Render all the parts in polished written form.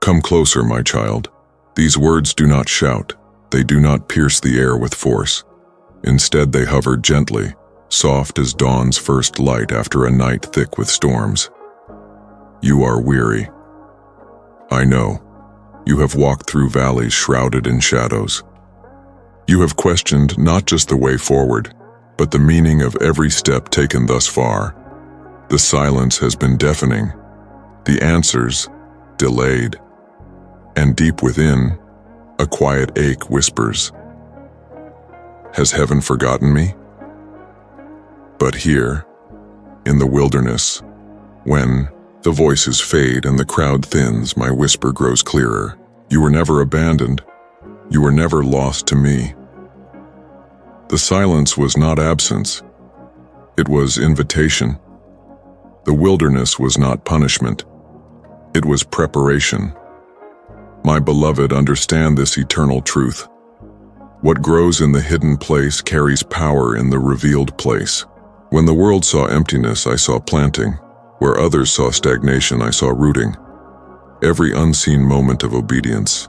Come closer, my child. These words do not shout. They do not pierce the air with force. Instead, they hover gently, soft as dawn's first light after a night thick with storms. You are weary. I know. You have walked through valleys shrouded in shadows. You have questioned not just the way forward, but the meaning of every step taken thus far. The silence has been deafening, the answers delayed, and deep within, a quiet ache whispers, "Has heaven forgotten me?" But here, in the wilderness, when the voices fade and the crowd thins, my whisper grows clearer. You were never abandoned. You were never lost to me. The silence was not absence. It was invitation. The wilderness was not punishment. It was preparation. My beloved, understand this eternal truth. What grows in the hidden place carries power in the revealed place. When the world saw emptiness, I saw planting. Where others saw stagnation, I saw rooting. Every unseen moment of obedience,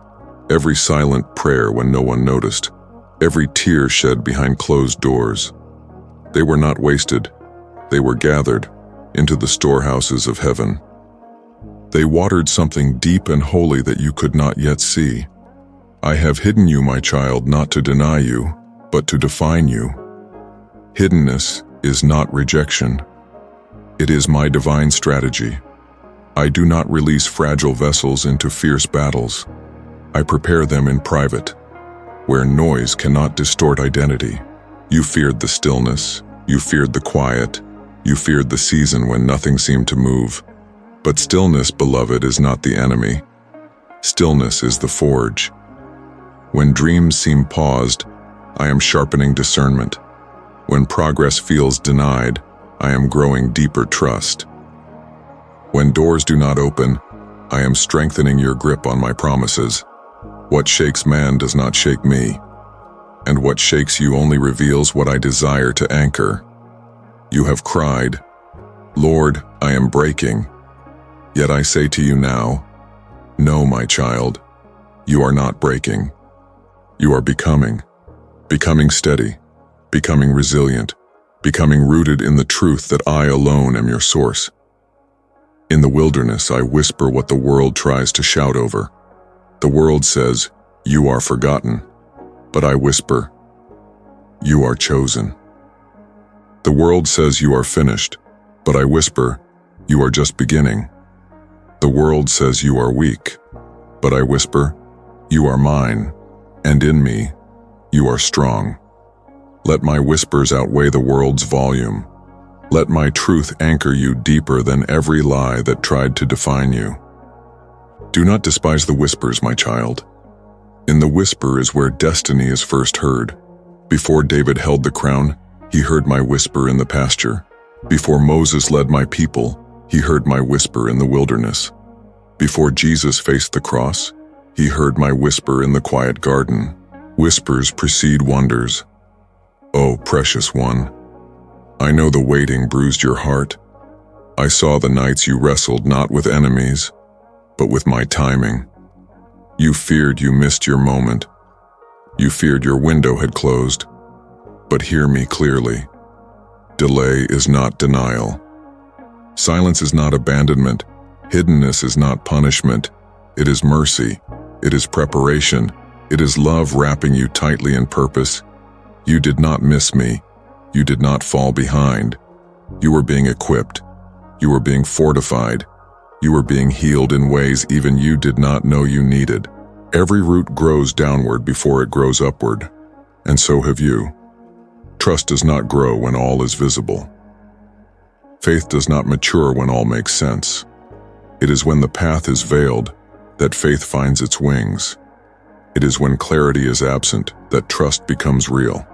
every silent prayer when no one noticed, every tear shed behind closed doors, they were not wasted. They were gathered into the storehouses of heaven. They watered something deep and holy that you could not yet see. I have hidden you, my child, not to deny you, but to define you. Hiddenness is not rejection. It is my divine strategy. I do not release fragile vessels into fierce battles. I prepare them in private, where noise cannot distort identity. You feared the stillness, you feared the quiet, you feared the season when nothing seemed to move. But stillness, beloved, is not the enemy. Stillness is the forge. When dreams seem paused, I am sharpening discernment. When progress feels denied, I am growing deeper trust. When doors do not open, I am strengthening your grip on my promises. What shakes man does not shake me, and what shakes you only reveals what I desire to anchor. You have cried, "Lord, I am breaking." Yet I say to you now, no, my child, you are not breaking. You are becoming steady, becoming resilient, becoming rooted in the truth that I alone am your source. In the wilderness, I whisper what the world tries to shout over. The world says, you are forgotten, but I whisper, you are chosen. The world says you are finished, but I whisper, you are just beginning. The world says you are weak, but I whisper, you are mine, and in me, you are strong. Let my whispers outweigh the world's volume. Let my truth anchor you deeper than every lie that tried to define you. Do not despise the whispers, my child. In the whisper is where destiny is first heard. Before David held the crown, he heard my whisper in the pasture. Before Moses led my people, he heard my whisper in the wilderness. Before Jesus faced the cross, he heard my whisper in the quiet garden. Whispers precede wonders. Oh, precious one, I know the waiting bruised your heart. I saw the nights you wrestled not with enemies, but with my timing. You feared you missed your moment. You feared your window had closed. But hear me clearly. Delay is not denial. Silence is not abandonment. Hiddenness is not punishment. It is mercy. It is preparation. It is love wrapping you tightly in purpose. You did not miss me. You did not fall behind. You were being equipped. You were being fortified. You were being healed in ways even you did not know you needed. Every root grows downward before it grows upward, and so have you. Trust does not grow when all is visible. Faith does not mature when all makes sense. It is when the path is veiled that faith finds its wings. It is when clarity is absent that trust becomes real.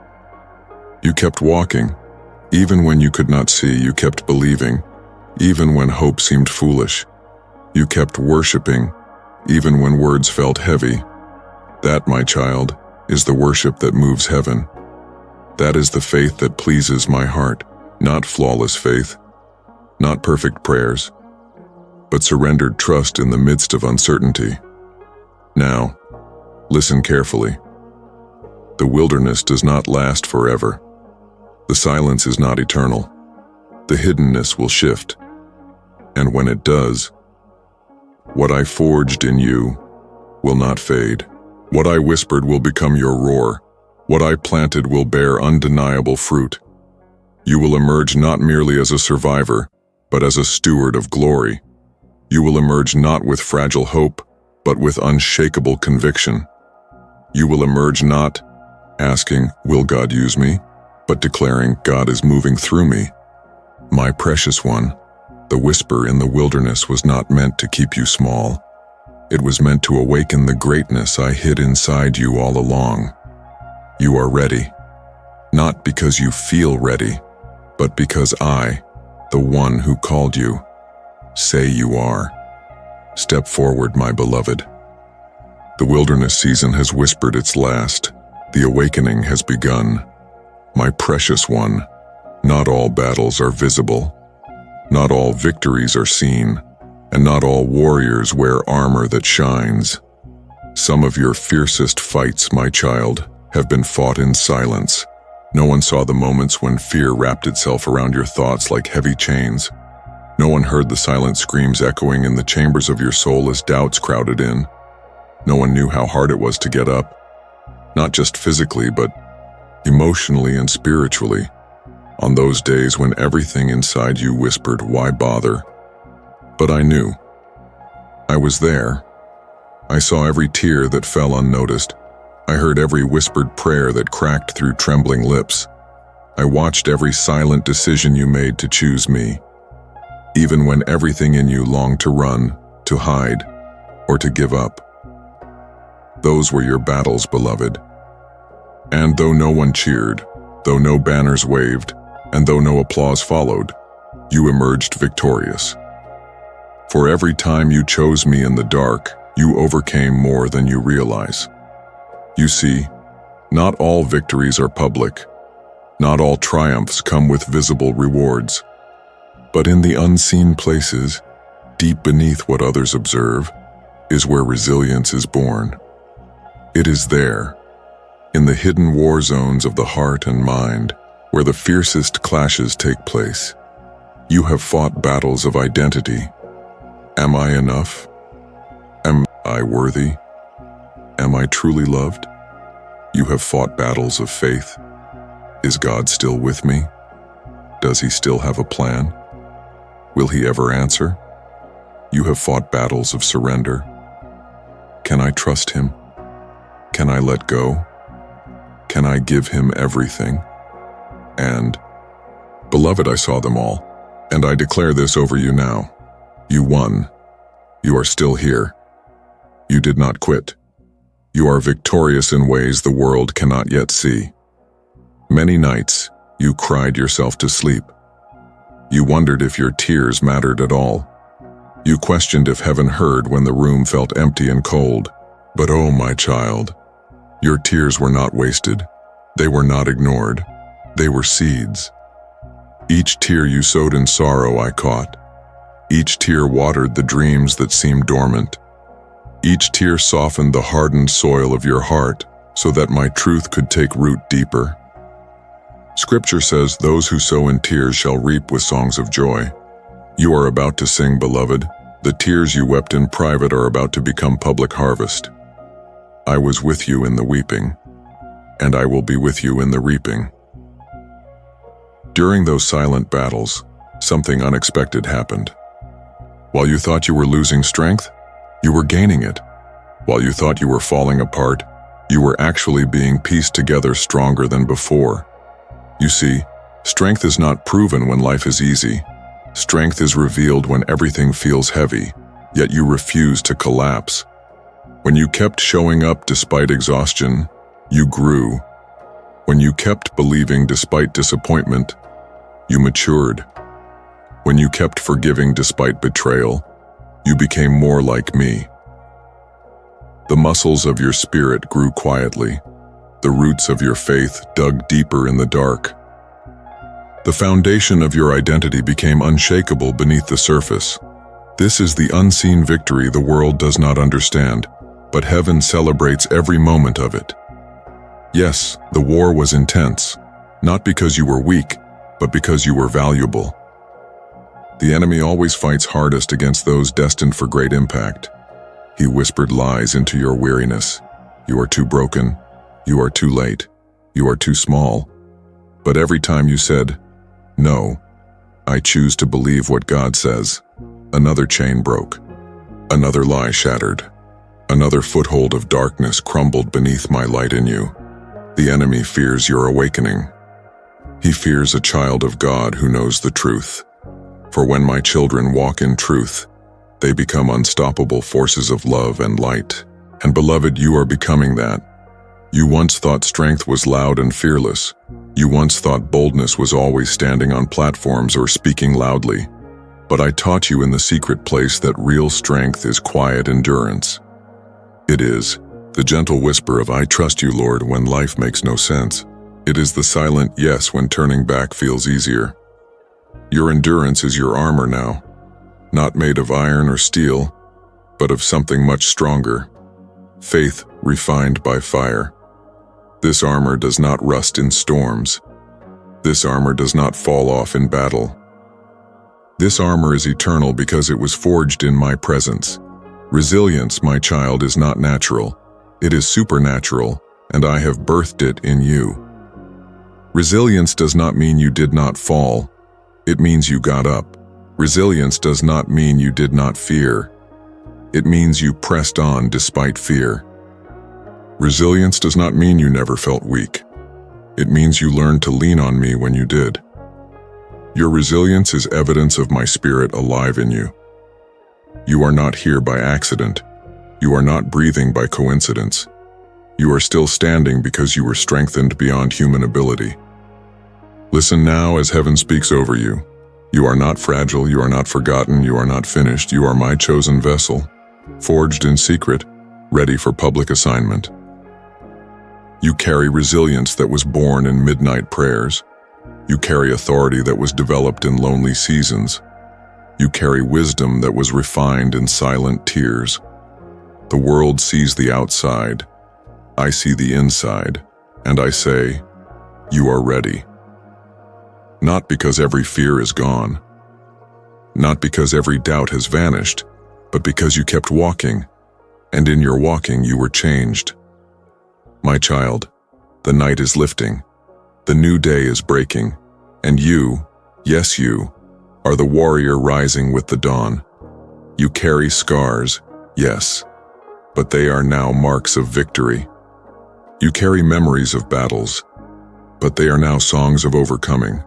You kept walking. Even when you could not see, you kept believing. Even when hope seemed foolish, you kept worshiping. Even when words felt heavy. That, my child, is the worship that moves heaven. That is the faith that pleases my heart, not flawless faith, not perfect prayers, but surrendered trust in the midst of uncertainty. Now, listen carefully. The wilderness does not last forever. The silence is not eternal. The hiddenness will shift. And when it does, what I forged in you will not fade. What I whispered will become your roar. What I planted will bear undeniable fruit. You will emerge not merely as a survivor, but as a steward of glory. You will emerge not with fragile hope, but with unshakable conviction. You will emerge not asking, "Will God use me?" but declaring, "God is moving through me." My precious one, the whisper in the wilderness was not meant to keep you small. It was meant to awaken the greatness I hid inside you all along. You are ready, not because you feel ready, but because I, the one who called you, say you are. Step forward, my beloved. The wilderness season has whispered its last. The awakening has begun. My precious one, not all battles are visible. Not all victories are seen, and not all warriors wear armor that shines. Some of your fiercest fights, my child, have been fought in silence. No one saw the moments when fear wrapped itself around your thoughts like heavy chains. No one heard the silent screams echoing in the chambers of your soul as doubts crowded in. No one knew how hard it was to get up, not just physically, but emotionally and spiritually, on those days when everything inside you whispered, "Why bother?" But I knew. I was there. I saw every tear that fell unnoticed. I heard every whispered prayer that cracked through trembling lips. I watched every silent decision you made to choose me, even when everything in you longed to run, to hide, or to give up. Those were your battles, beloved. And though no one cheered, though no banners waved, and though no applause followed, you emerged victorious. For every time you chose me in the dark, you overcame more than you realize. You see, not all victories are public. Not all triumphs come with visible rewards. But in the unseen places, deep beneath what others observe, is where resilience is born. It is there, in the hidden war zones of the heart and mind, where the fiercest clashes take place. You have fought battles of identity. Am I enough? Am I worthy? Am I truly loved? You have fought battles of faith. Is God still with me? Does He still have a plan? Will He ever answer? You have fought battles of surrender. Can I trust Him? Can I let go? Can I give Him everything? And, beloved, I saw them all, and I declare this over you now. You won. You are still here. You did not quit. You are victorious in ways the world cannot yet see. Many nights, you cried yourself to sleep. You wondered if your tears mattered at all. You questioned if heaven heard when the room felt empty and cold. But oh, my child, your tears were not wasted. They were not ignored. They were seeds. Each tear you sowed in sorrow I caught. Each tear watered the dreams that seemed dormant. Each tear softened the hardened soil of your heart so that my truth could take root deeper. Scripture says, "Those who sow in tears shall reap with songs of joy." You are about to sing, beloved. The tears you wept in private are about to become public harvest. I was with you in the weeping, and I will be with you in the reaping. During those silent battles, something unexpected happened. While you thought you were losing strength, you were gaining it. While you thought you were falling apart, you were actually being pieced together stronger than before. You see, strength is not proven when life is easy. Strength is revealed when everything feels heavy, yet you refuse to collapse. When you kept showing up despite exhaustion, you grew. When you kept believing despite disappointment, you matured. When you kept forgiving despite betrayal, you became more like me. The muscles of your spirit grew quietly. The roots of your faith dug deeper in the dark. The foundation of your identity became unshakable beneath the surface. This is the unseen victory the world does not understand. but heaven celebrates every moment of it. Yes, the war was intense, not because you were weak, but because you were valuable. The enemy always fights hardest against those destined for great impact. He whispered lies into your weariness. You are too broken. You are too late. You are too small. But every time you said, "No, I choose to believe what God says," another chain broke. Another lie shattered. Another foothold of darkness crumbled beneath my light in you. The enemy fears your awakening. He fears a child of God who knows the truth. For when my children walk in truth, they become unstoppable forces of love and light. And beloved, you are becoming that. You once thought strength was loud and fearless. You once thought boldness was always standing on platforms or speaking loudly. But I taught you in the secret place that real strength is quiet endurance. It is the gentle whisper of "I trust you, Lord," when life makes no sense. It is the silent yes when turning back feels easier. Your endurance is your armor now, not made of iron or steel, but of something much stronger. Faith refined by fire. This armor does not rust in storms. This armor does not fall off in battle. This armor is eternal because it was forged in my presence. Resilience, my child, is not natural. It is supernatural, and I have birthed it in you. Resilience does not mean you did not fall. It means you got up. Resilience does not mean you did not fear. It means you pressed on despite fear. Resilience does not mean you never felt weak. It means you learned to lean on me when you did. Your resilience is evidence of my spirit alive in you. You are not here by accident. You are not breathing by coincidence. You are still standing because you were strengthened beyond human ability. Listen now as heaven speaks over you. You are not fragile, you are not forgotten, you are not finished. You are my chosen vessel, forged in secret, ready for public assignment. You carry resilience that was born in midnight prayers. You carry authority that was developed in lonely seasons. You carry wisdom that was refined in silent tears. The world sees the outside. I see the inside, and I say, you are ready. Not because every fear is gone, not because every doubt has vanished, but because you kept walking, and in your walking you were changed. My child, the night is lifting, the new day is breaking, and you, yes you, are the warrior rising with the dawn. You carry scars, yes, but they are now marks of victory. You carry memories of battles, but they are now songs of overcoming.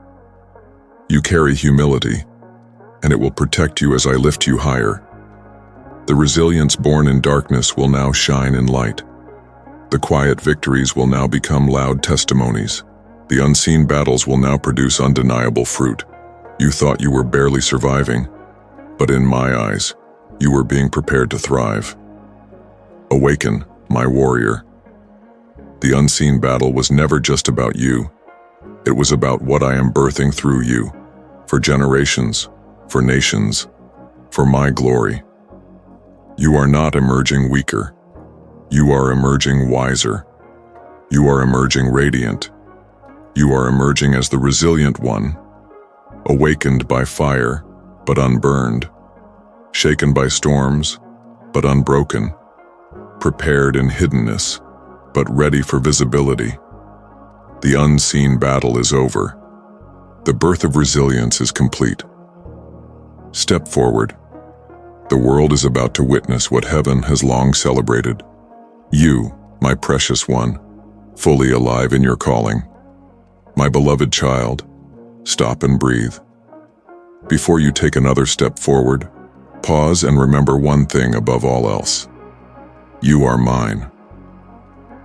You carry humility, and it will protect you as I lift you higher. The resilience born in darkness will now shine in light. The quiet victories will now become loud testimonies. The unseen battles will now produce undeniable fruit. You thought you were barely surviving, but in my eyes, you were being prepared to thrive. Awaken, my warrior. The unseen battle was never just about you. It was about what I am birthing through you, for generations, for nations, for my glory. You are not emerging weaker. You are emerging wiser. You are emerging radiant. You are emerging as the resilient one, awakened by fire, but unburned, shaken by storms, but unbroken, prepared in hiddenness, but ready for visibility. The unseen battle is over. The birth of resilience is complete. Step forward. The world is about to witness what heaven has long celebrated. You, my precious one, fully alive in your calling. My beloved child, stop and breathe. Before you take another step forward, pause and remember one thing above all else. You are mine.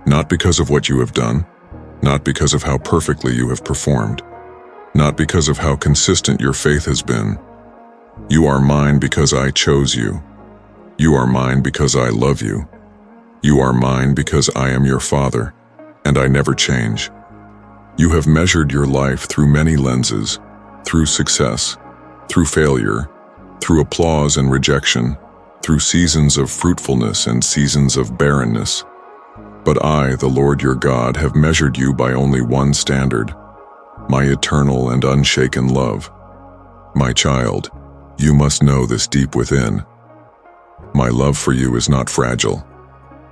Not because of what you have done, not because of how perfectly you have performed, not because of how consistent your faith has been. You are mine because I chose you. You are mine because I love you. You are mine because I am your father, and I never change. You have measured your life through many lenses, through success, through failure, through applause and rejection, through seasons of fruitfulness and seasons of barrenness. But I, the Lord your God, have measured you by only one standard, my eternal and unshaken love. My child, you must know this deep within. My love for you is not fragile.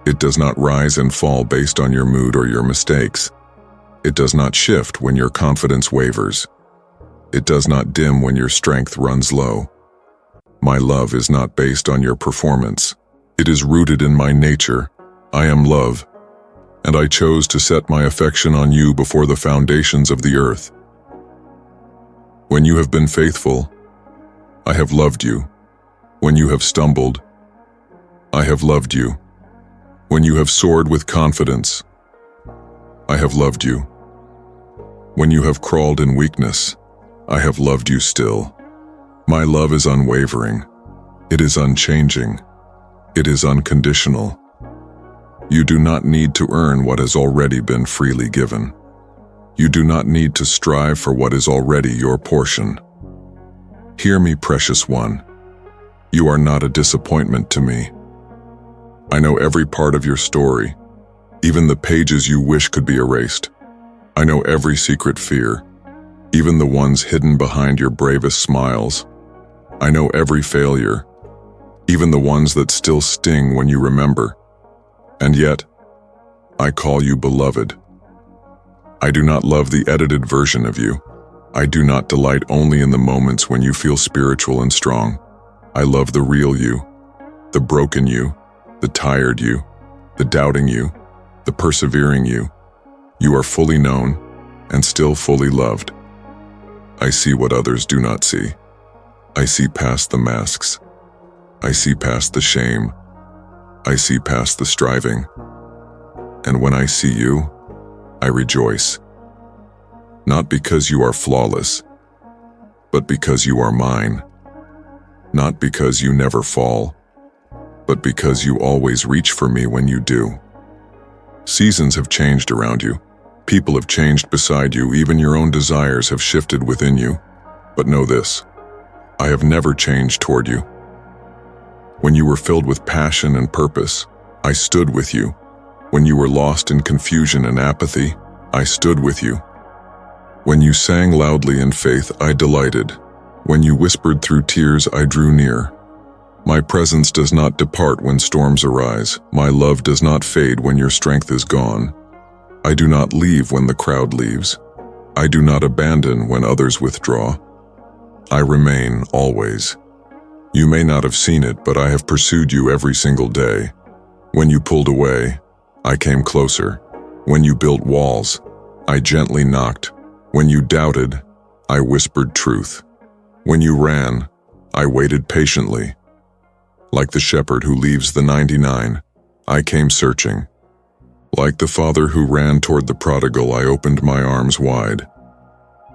It does not rise and fall based on your mood or your mistakes. It does not shift when your confidence wavers. It does not dim when your strength runs low. My love is not based on your performance. It is rooted in my nature. I am love, and I chose to set my affection on you before the foundations of the earth. When you have been faithful, I have loved you. When you have stumbled, I have loved you. When you have soared with confidence, I have loved you. When you have crawled in weakness, I have loved you still. My love is unwavering. It is unchanging. It is unconditional. You do not need to earn what has already been freely given. You do not need to strive for what is already your portion. Hear me, precious one. You are not a disappointment to me. I know every part of your story, even the pages you wish could be erased. I know every secret fear, even the ones hidden behind your bravest smiles. I know every failure, even the ones that still sting when you remember. And yet, I call you beloved. I do not love the edited version of you. I do not delight only in the moments when you feel spiritual and strong. I love the real you, the broken you, the tired you, the doubting you, the persevering you. You are fully known and still fully loved. I see what others do not see. I see past the masks. I see past the shame. I see past the striving. And when I see you, I rejoice. Not because you are flawless, but because you are mine. Not because you never fall, but because you always reach for me when you do. Seasons have changed around you. People have changed beside you. Even your own desires have shifted within you. But know this, I have never changed toward you. When you were filled with passion and purpose, I stood with you. When you were lost in confusion and apathy, I stood with you. When you sang loudly in faith, I delighted. When you whispered through tears, I drew near. My presence does not depart when storms arise. My love does not fade when your strength is gone. I do not leave when the crowd leaves. I do not abandon when others withdraw. I remain always. You may not have seen it, but I have pursued you every single day. When you pulled away, I came closer. When you built walls, I gently knocked. When you doubted, I whispered truth. When you ran, I waited patiently. Like the shepherd who leaves the 99, I came searching. Like the father who ran toward the prodigal, I opened my arms wide.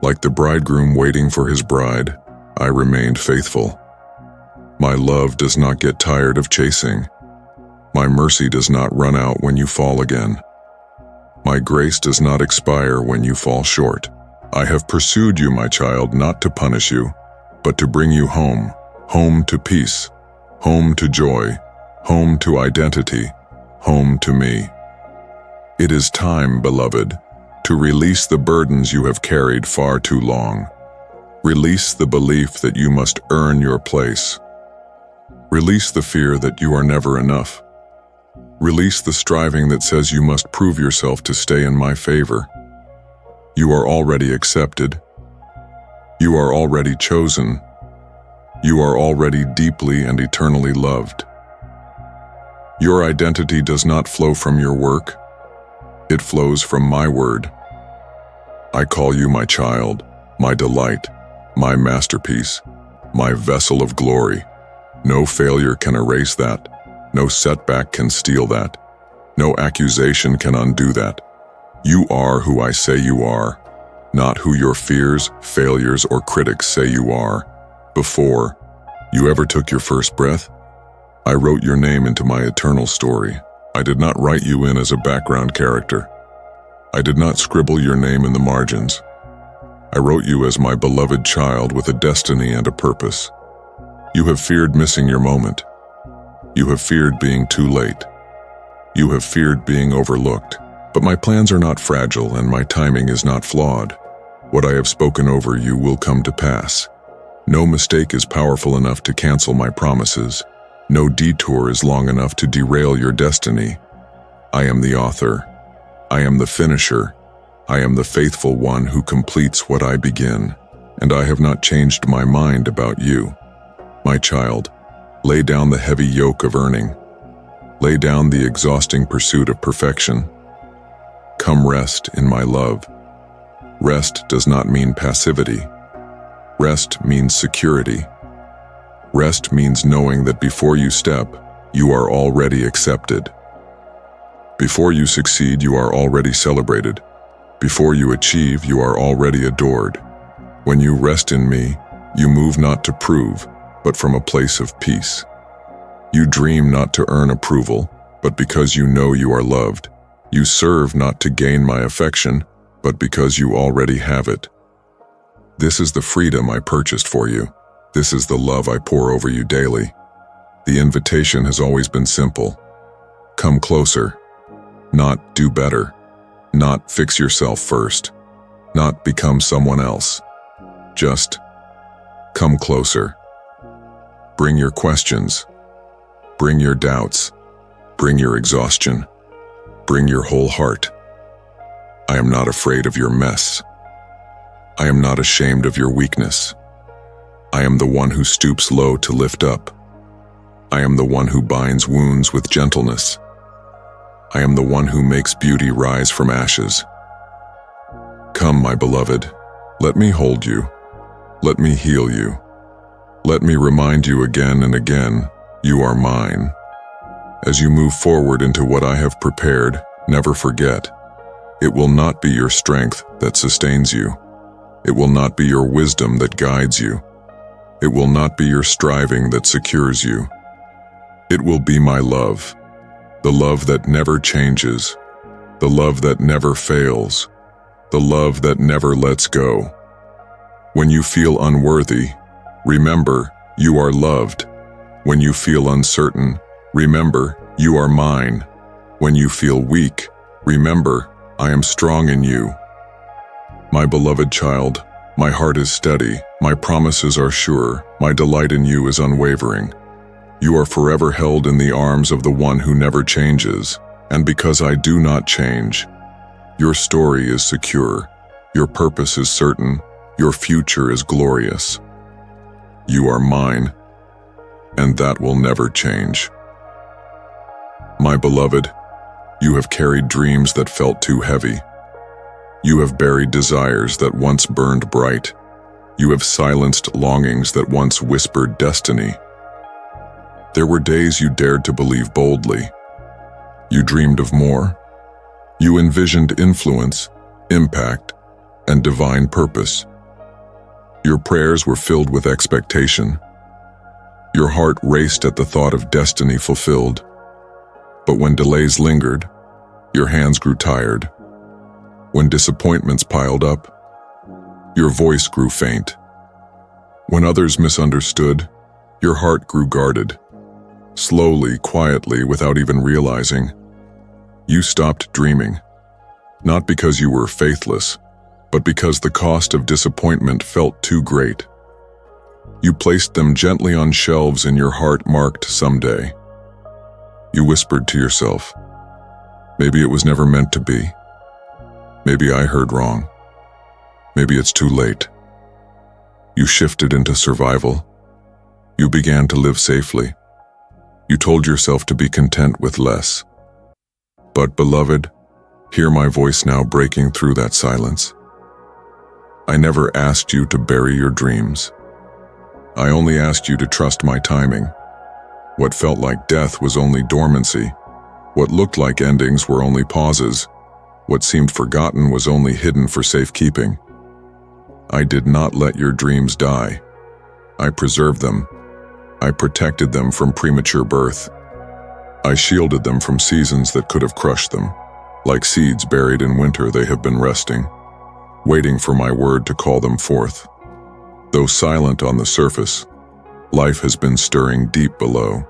Like the bridegroom waiting for his bride, I remained faithful. My love does not get tired of chasing. My mercy does not run out when you fall again. My grace does not expire when you fall short. I have pursued you, my child, not to punish you, but to bring you home, home to peace, home to joy, home to identity, home to me. It is time, beloved, to release the burdens you have carried far too long. Release the belief that you must earn your place. Release the fear that you are never enough. Release the striving that says you must prove yourself to stay in my favor. You are already accepted. You are already chosen. You are already deeply and eternally loved. Your identity does not flow from your work. It flows from my word. I call you my child, my delight, my masterpiece, my vessel of glory. No failure can erase that. No setback can steal that. No accusation can undo that. You are who I say you are, not who your fears, failures, or critics say you are. Before you ever took your first breath, I wrote your name into my eternal story. I did not write you in as a background character. I did not scribble your name in the margins. I wrote you as my beloved child with a destiny and a purpose. You have feared missing your moment. You have feared being too late. You have feared being overlooked. But my plans are not fragile and my timing is not flawed. What I have spoken over you will come to pass. No mistake is powerful enough to cancel my promises. No detour is long enough to derail your destiny. I am the author. I am the finisher. I am the faithful one who completes what I begin. And I have not changed my mind about you. My child, lay down the heavy yoke of earning. Lay down the exhausting pursuit of perfection. Come rest in my love. Rest does not mean passivity. Rest means security. Rest means knowing that before you step, you are already accepted. Before you succeed, you are already celebrated. Before you achieve, you are already adored. When you rest in me, you move not to prove, but from a place of peace. You dream not to earn approval, but because you know you are loved. You serve not to gain my affection, but because you already have it. This is the freedom I purchased for you. This is the love I pour over you daily. The invitation has always been simple. Come closer. Not do better. Not fix yourself first. Not become someone else. Just come closer. Bring your questions. Bring your doubts. Bring your exhaustion. Bring your whole heart. I am not afraid of your mess. I am not ashamed of your weakness. I am the one who stoops low to lift up. I am the one who binds wounds with gentleness. I am the one who makes beauty rise from ashes. Come, my beloved, let me hold you. Let me heal you. Let me remind you again and again, you are mine. As you move forward into what I have prepared, never forget. It will not be your strength that sustains you. It will not be your wisdom that guides you. It will not be your striving that secures you. It will be my love, the love that never changes, the love that never fails, the love that never lets go. When you feel unworthy, remember you are loved. When you feel uncertain, remember you are mine. When you feel weak, remember I am strong in you. My beloved child, my heart is steady, my promises are sure, my delight in you is unwavering. You are forever held in the arms of the one who never changes, and because I do not change, your story is secure, your purpose is certain, your future is glorious. You are mine, and that will never change. My beloved, you have carried dreams that felt too heavy. You have buried desires that once burned bright. You have silenced longings that once whispered destiny. There were days you dared to believe boldly. You dreamed of more. You envisioned influence, impact, and divine purpose. Your prayers were filled with expectation. Your heart raced at the thought of destiny fulfilled. But when delays lingered, your hands grew tired. When disappointments piled up, your voice grew faint. When others misunderstood, your heart grew guarded. Slowly, quietly, without even realizing, you stopped dreaming. Not because you were faithless, but because the cost of disappointment felt too great. You placed them gently on shelves in your heart marked someday. You whispered to yourself, maybe it was never meant to be. Maybe I heard wrong. Maybe it's too late. You shifted into survival. You began to live safely. You told yourself to be content with less. But, beloved, hear my voice now breaking through that silence. I never asked you to bury your dreams. I only asked you to trust my timing. What felt like death was only dormancy. What looked like endings were only pauses. What seemed forgotten was only hidden for safekeeping. I did not let your dreams die. I preserved them. I protected them from premature birth. I shielded them from seasons that could have crushed them. Like seeds buried in winter, they have been resting, waiting for my word to call them forth. Though silent on the surface, life has been stirring deep below.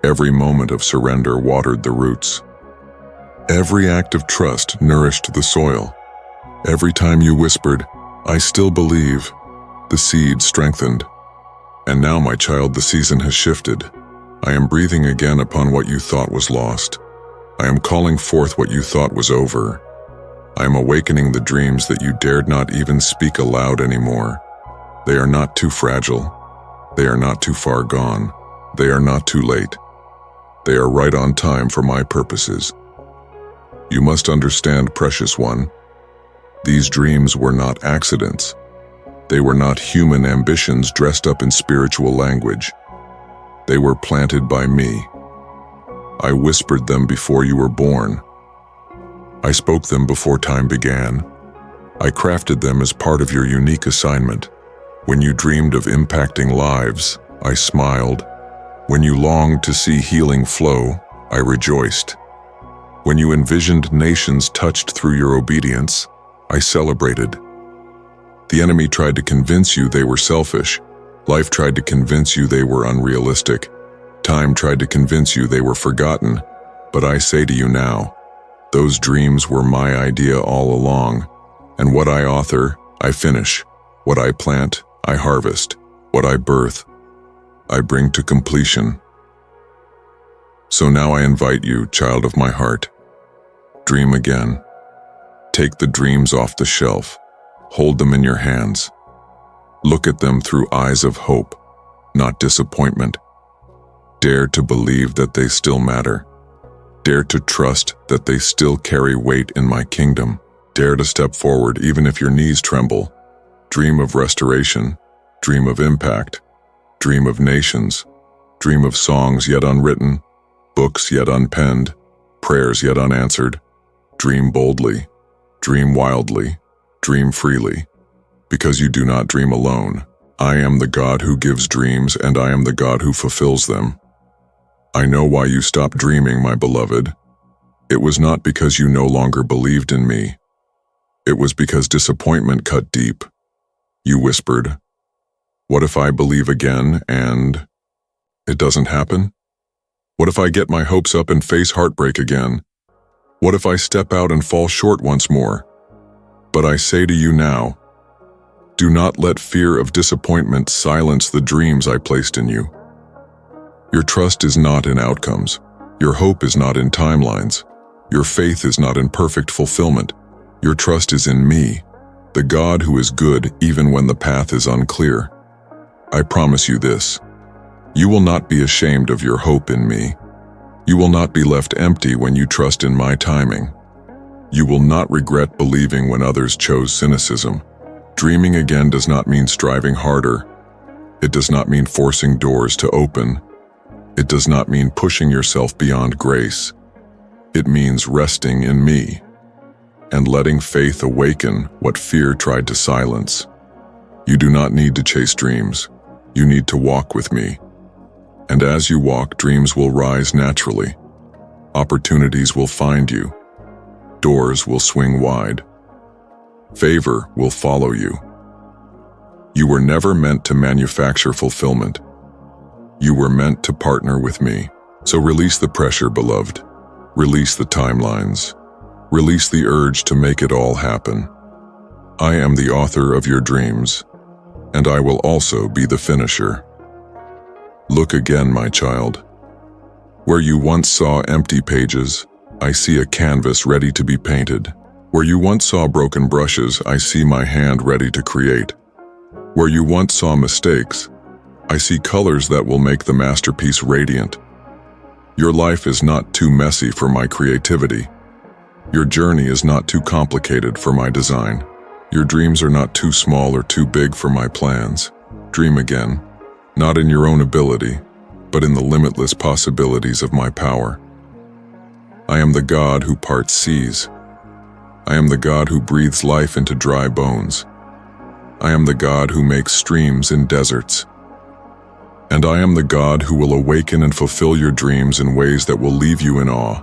Every moment of surrender watered the roots. Every act of trust nourished the soil. Every time you whispered, "I still believe," the seed strengthened. And now, my child, the season has shifted. I am breathing again upon what you thought was lost. I am calling forth what you thought was over. I am awakening the dreams that you dared not even speak aloud anymore. They are not too fragile. They are not too far gone. They are not too late. They are right on time for my purposes. You must understand, precious one, these dreams were not accidents. They were not human ambitions dressed up in spiritual language. They were planted by me. I whispered them before you were born. I spoke them before time began. I crafted them as part of your unique assignment. When you dreamed of impacting lives, I smiled. When you longed to see healing flow, I rejoiced. When you envisioned nations touched through your obedience, I celebrated. The enemy tried to convince you they were selfish. Life tried to convince you they were unrealistic. Time tried to convince you they were forgotten. But I say to you now, those dreams were my idea all along. And what I author, I finish. What I plant, I harvest. What I birth, I bring to completion. So now I invite you, child of my heart, dream again. Take the dreams off the shelf. Hold them in your hands. Look at them through eyes of hope, not disappointment. Dare to believe that they still matter. Dare to trust that they still carry weight in my kingdom. Dare to step forward even if your knees tremble. Dream of restoration. Dream of impact. Dream of nations. Dream of songs yet unwritten, books yet unpenned, prayers yet unanswered. Dream boldly. Dream wildly. Dream freely. Because you do not dream alone. I am the God who gives dreams, and I am the God who fulfills them. I know why you stopped dreaming, my beloved. It was not because you no longer believed in me. It was because disappointment cut deep. You whispered, "What if I believe again and it doesn't happen? What if I get my hopes up and face heartbreak again? What if I step out and fall short once more?" But I say to you now, do not let fear of disappointment silence the dreams I placed in you. Your trust is not in outcomes. Your hope is not in timelines. Your faith is not in perfect fulfillment. Your trust is in me, the God who is good even when the path is unclear. I promise you this. You will not be ashamed of your hope in me. You will not be left empty when you trust in my timing. You will not regret believing when others chose cynicism. Dreaming again does not mean striving harder. It does not mean forcing doors to open. It does not mean pushing yourself beyond grace. It means resting in me and letting faith awaken what fear tried to silence. You do not need to chase dreams. You need to walk with me. And as you walk, dreams will rise naturally. Opportunities will find you. Doors will swing wide. Favor will follow you. You were never meant to manufacture fulfillment. You were meant to partner with me. So release the pressure, beloved. Release the timelines. Release the urge to make it all happen. I am the author of your dreams, and I will also be the finisher. Look again, my child. Where you once saw empty pages, I see a canvas ready to be painted. Where you once saw broken brushes, I see my hand ready to create. Where you once saw mistakes, I see colors that will make the masterpiece radiant. Your life is not too messy for my creativity. Your journey is not too complicated for my design. Your dreams are not too small or too big for my plans. Dream again, not in your own ability, but in the limitless possibilities of my power. I am the God who parts seas. I am the God who breathes life into dry bones. I am the God who makes streams in deserts. And I am the God who will awaken and fulfill your dreams in ways that will leave you in awe.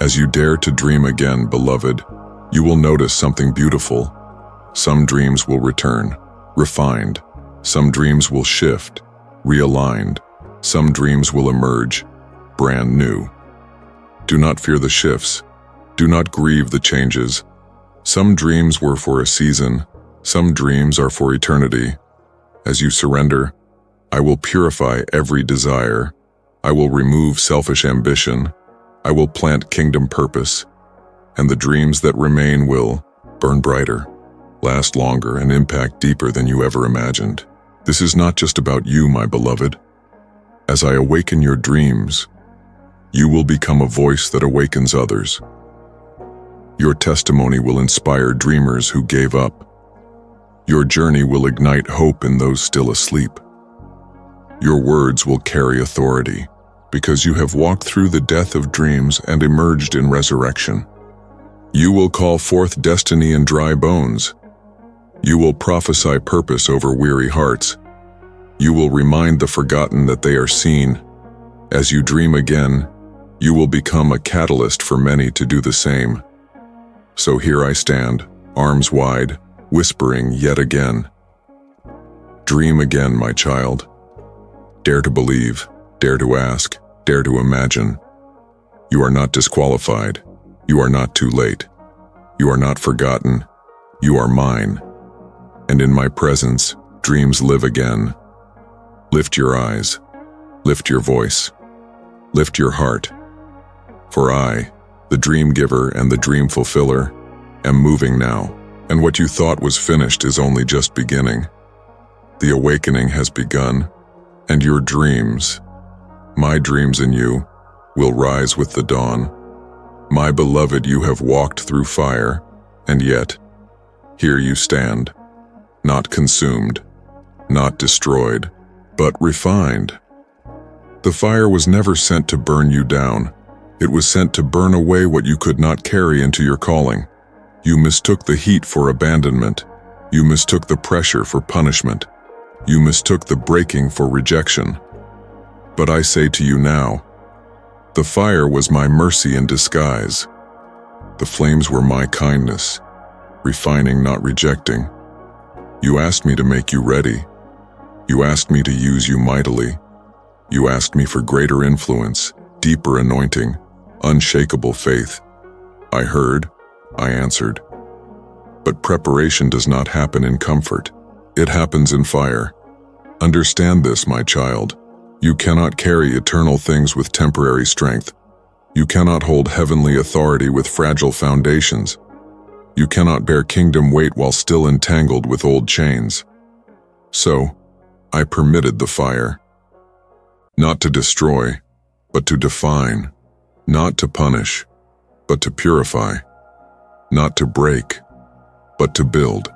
As you dare to dream again, beloved, you will notice something beautiful. Some dreams will return, refined. Some dreams will shift, realigned. Some dreams will emerge, brand new. Do not fear the shifts. Do not grieve the changes. Some dreams were for a season. Some dreams are for eternity. As you surrender, I will purify every desire. I will remove selfish ambition. I will plant kingdom purpose. And the dreams that remain will burn brighter, last longer, and impact deeper than you ever imagined. This is not just about you, my beloved. As I awaken your dreams, you will become a voice that awakens others. Your testimony will inspire dreamers who gave up. Your journey will ignite hope in those still asleep. Your words will carry authority, because you have walked through the death of dreams and emerged in resurrection. You will call forth destiny in dry bones. You will prophesy purpose over weary hearts. You will remind the forgotten that they are seen. As you dream again, you will become a catalyst for many to do the same. So here I stand, arms wide, whispering yet again. Dream again, my child. Dare to believe, dare to ask, dare to imagine. You are not disqualified. You are not too late. You are not forgotten. You are mine. And in my presence, dreams live again. Lift your eyes. Lift your voice. Lift your heart. For I, the dream giver and the dream fulfiller, am moving now. And what you thought was finished is only just beginning. The awakening has begun, and your dreams, my dreams in you, will rise with the dawn. My beloved, you have walked through fire, and yet, here you stand, not consumed, not destroyed, but refined. The fire was never sent to burn you down. It was sent to burn away what you could not carry into your calling. You mistook the heat for abandonment. You mistook the pressure for punishment. You mistook the breaking for rejection. But I say to you now, the fire was my mercy in disguise. The flames were my kindness, refining, not rejecting. You asked me to make you ready. You asked me to use you mightily. You asked me for greater influence, deeper anointing, unshakable faith. I heard, I answered. But preparation does not happen in comfort. It happens in fire. Understand this, my child. You cannot carry eternal things with temporary strength. You cannot hold heavenly authority with fragile foundations. You cannot bear kingdom weight while still entangled with old chains. So, I permitted the fire. Not to destroy, but to define. Not to punish, but to purify. Not to break, but to build.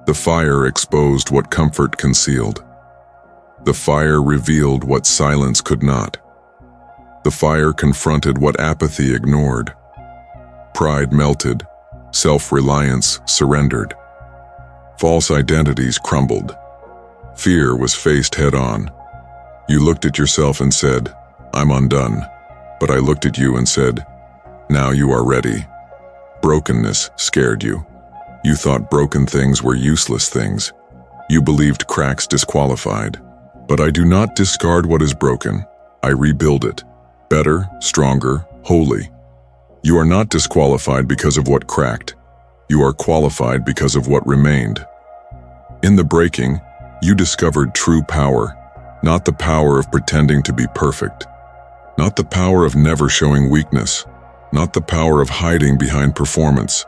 The fire exposed what comfort concealed. The fire revealed what silence could not. The fire confronted what apathy ignored. Pride melted, self-reliance surrendered. False identities crumbled. Fear was faced head-on. You looked at yourself and said, I'm undone. But I looked at you and said, now you are ready. Brokenness scared you. You thought broken things were useless things. You believed cracks disqualified. But I do not discard what is broken. I rebuild it. Better, stronger, holy. You are not disqualified because of what cracked. You are qualified because of what remained. In the breaking, you discovered true power, not the power of pretending to be perfect, not the power of never showing weakness, not the power of hiding behind performance.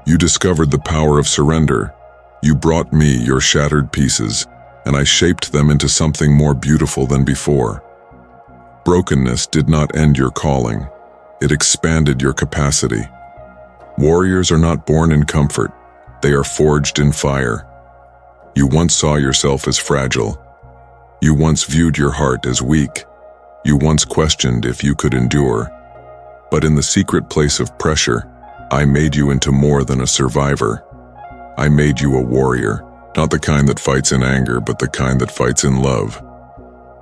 You discovered the power of surrender. You brought me your shattered pieces, and I shaped them into something more beautiful than before. Brokenness did not end your calling. It expanded your capacity. Warriors are not born in comfort. They are forged in fire. You once saw yourself as fragile. You once viewed your heart as weak. You once questioned if you could endure. But in the secret place of pressure, I made you into more than a survivor. I made you a warrior. Not the kind that fights in anger, but the kind that fights in love.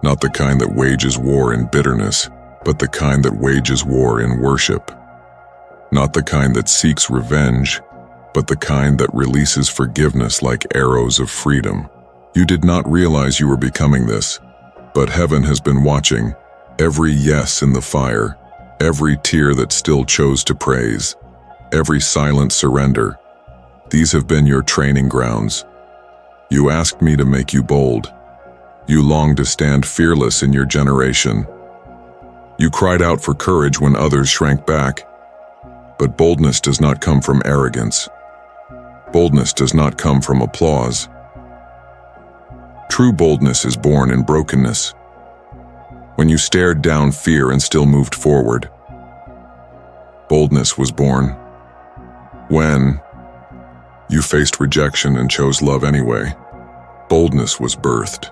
Not the kind that wages war in bitterness, but the kind that wages war in worship. Not the kind that seeks revenge, but the kind that releases forgiveness like arrows of freedom. You did not realize you were becoming this, but heaven has been watching Every yes in the fire, every tear that still chose to praise, every silent surrender, these have been your training grounds. You asked me to make you bold. You longed to stand fearless in your generation. You cried out for courage when others shrank back. But boldness does not come from arrogance. Boldness does not come from applause. True boldness is born in brokenness. When you stared down fear and still moved forward. Boldness was born. When you faced rejection and chose love anyway. Boldness was birthed.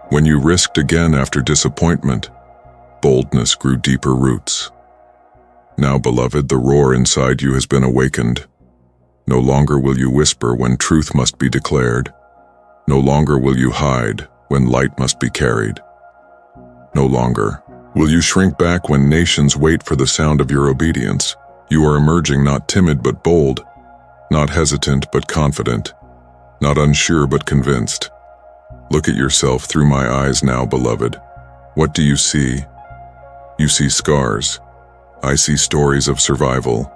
When you risked again after disappointment, boldness grew deeper roots. Now, beloved, the roar inside you has been awakened. No longer will you whisper when truth must be declared. No longer will you hide when light must be carried. No longer will you shrink back when nations wait for the sound of your obedience. You are emerging not timid but bold, not hesitant but confident, not unsure but convinced. Look at yourself through my eyes now, beloved. What do you see? You see scars. I see stories of survival.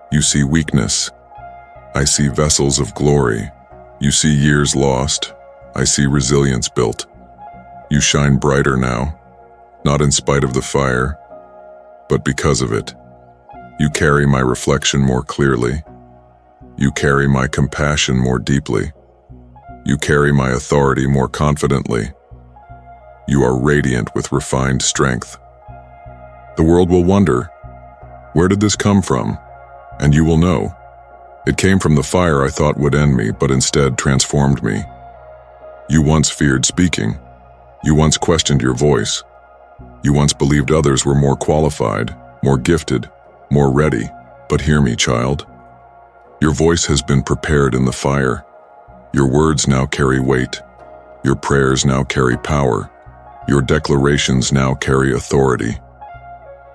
You see weakness. I see vessels of glory. You see years lost. I see resilience built. You shine brighter now, not in spite of the fire, but because of it. You carry my reflection more clearly. You carry my compassion more deeply. You carry my authority more confidently. You are radiant with refined strength. The world will wonder, where did this come from? And you will know. It came from the fire I thought would end me, but instead transformed me. You once feared speaking. You once questioned your voice. You once believed others were more qualified, more gifted, more ready. But hear me, child. Your voice has been prepared in the fire. Your words now carry weight. Your prayers now carry power. Your declarations now carry authority.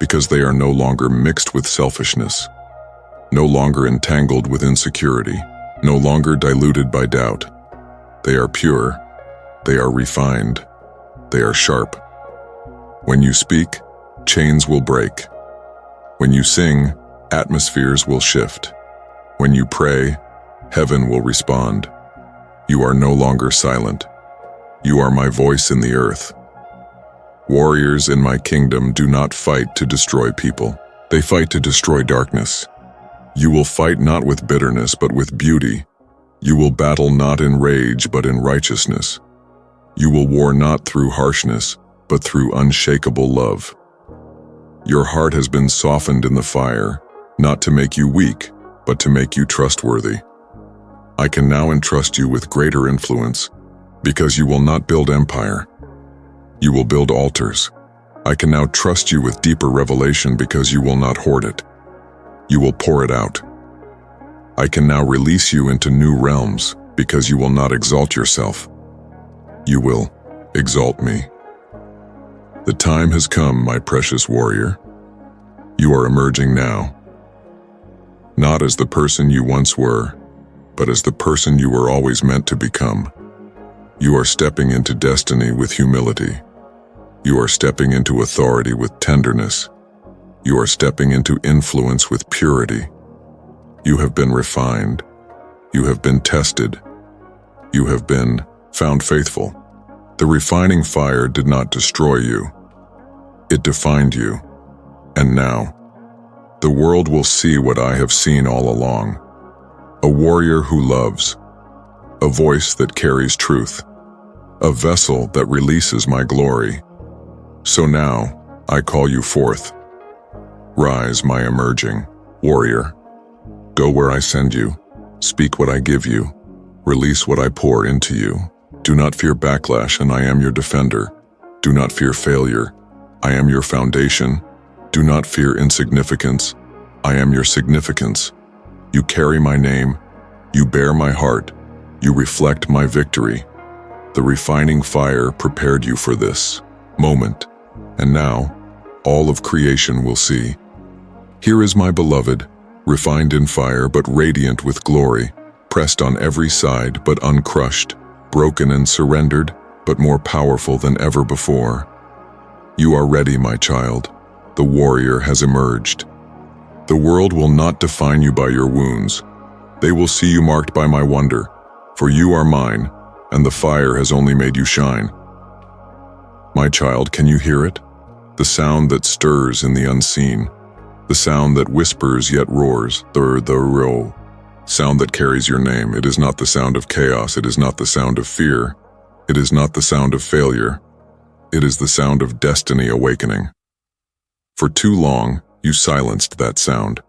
Because they are no longer mixed with selfishness, no longer entangled with insecurity, no longer diluted by doubt. They are pure. They are refined. They are sharp. When you speak, chains will break. When you sing, atmospheres will shift. When you pray, heaven will respond. You are no longer silent. You are my voice in the earth. Warriors in my kingdom do not fight to destroy people. They fight to destroy darkness. You will fight not with bitterness, but with beauty. You will battle not in rage, but in righteousness. You will war not through harshness, but through unshakable love. Your heart has been softened in the fire, not to make you weak, but to make you trustworthy. I can now entrust you with greater influence, because you will not build empire. You will build altars. I can now trust you with deeper revelation because you will not hoard it. You will pour it out. I can now release you into new realms because you will not exalt yourself. You will exalt me. The time has come, my precious warrior. You are emerging now. Not as the person you once were, but as the person you were always meant to become. You are stepping into destiny with humility. You are stepping into authority with tenderness. You are stepping into influence with purity. You have been refined. You have been tested. You have been found faithful. The refining fire did not destroy you. It defined you. And now, the world will see what I have seen all along. A warrior who loves. A voice that carries truth. A vessel that releases my glory. So now, I call you forth. Rise, my emerging warrior. Go where I send you. Speak what I give you. Release what I pour into you. Do not fear backlash, and I am your defender. Do not fear failure. I am your foundation. Do not fear insignificance. I am your significance. You carry my name. You bear my heart. You reflect my victory. The refining fire prepared you for this moment. And now, all of creation will see. Here is my beloved, refined in fire but radiant with glory, pressed on every side but uncrushed, broken and surrendered, but more powerful than ever before. You are ready, my child. The warrior has emerged. The world will not define you by your wounds. They will see you marked by my wonder, for you are mine, and the fire has only made you shine. My child, can you hear it? The sound that stirs in the unseen, the sound that whispers yet roars, the row, sound that carries your name. It is not the sound of chaos, it is not the sound of fear, it is not the sound of failure, it is the sound of destiny awakening. For too long, you silenced that sound.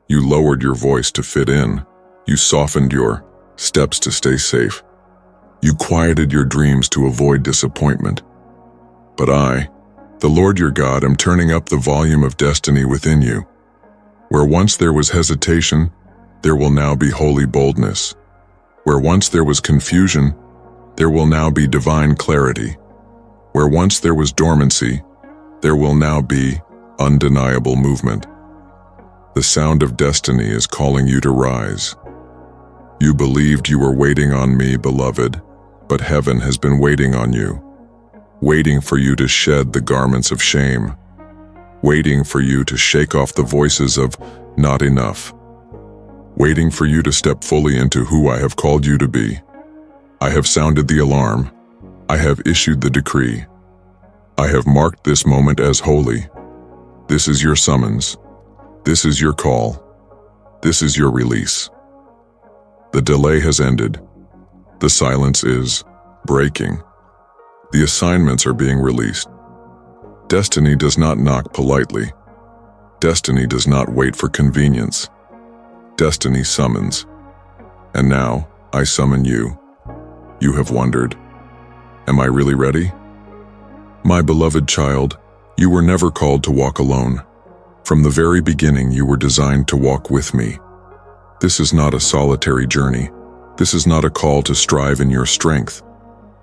You lowered your voice to fit in. You softened your steps to stay safe. You quieted your dreams to avoid disappointment. But I, the Lord your God, am turning up the volume of destiny within you. Where once there was hesitation, there will now be holy boldness. Where once there was confusion, there will now be divine clarity. Where once there was dormancy, there will now be undeniable movement. The sound of destiny is calling you to rise. You believed you were waiting on me, beloved, but heaven has been waiting on you, waiting for you to shed the garments of shame, waiting for you to shake off the voices of not enough, waiting for you to step fully into who I have called you to be. I have sounded the alarm. I have issued the decree. I have marked this moment as holy. This is your summons. This is your call. This is your release. The delay has ended. The silence is breaking. The assignments are being released. Destiny does not knock politely. Destiny does not wait for convenience. Destiny summons. And now, I summon you. You have wondered, am I really ready? My beloved child, you were never called to walk alone. From the very beginning, you were designed to walk with me. This is not a solitary journey. This is not a call to strive in your strength.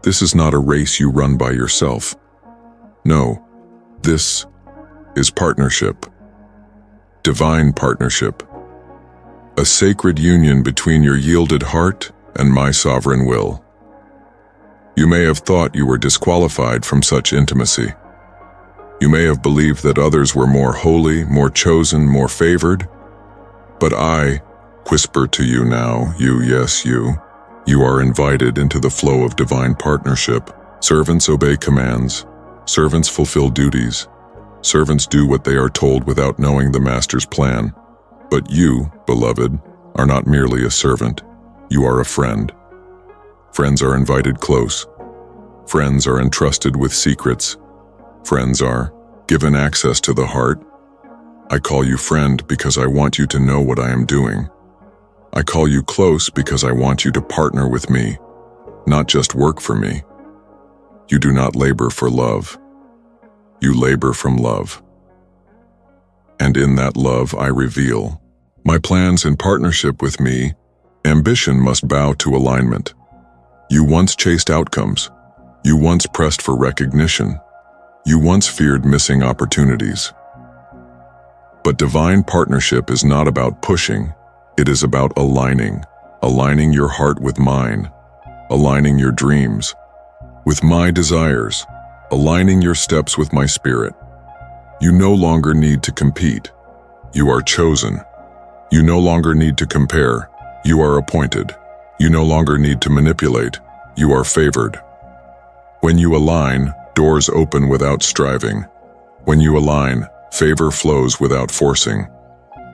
This is not a race you run by yourself. No, this is partnership. Divine partnership. A sacred union between your yielded heart and my sovereign will. You may have thought you were disqualified from such intimacy. You may have believed that others were more holy, more chosen, more favored. But I whisper to you now, yes, you are invited into the flow of divine partnership. Servants obey commands. Servants fulfill duties. Servants do what they are told without knowing the master's plan. But you, beloved, are not merely a servant. You are a friend. Friends are invited close. Friends are entrusted with secrets. Friends are given access to the heart. I call you friend because I want you to know what I am doing. I call you close because I want you to partner with me, not just work for me. You do not labor for love. You labor from love. And in that love I reveal my plans in partnership with me. Ambition must bow to alignment. You once chased outcomes. You once pressed for recognition. You once feared missing opportunities. But divine partnership is not about pushing. It is about aligning your heart with mine, aligning your dreams with my desires, aligning your steps with my spirit. You no longer need to compete. You are chosen. You no longer need to compare. You are appointed. You no longer need to manipulate. You are favored. When you align, doors open without striving. When you align, favor flows without forcing.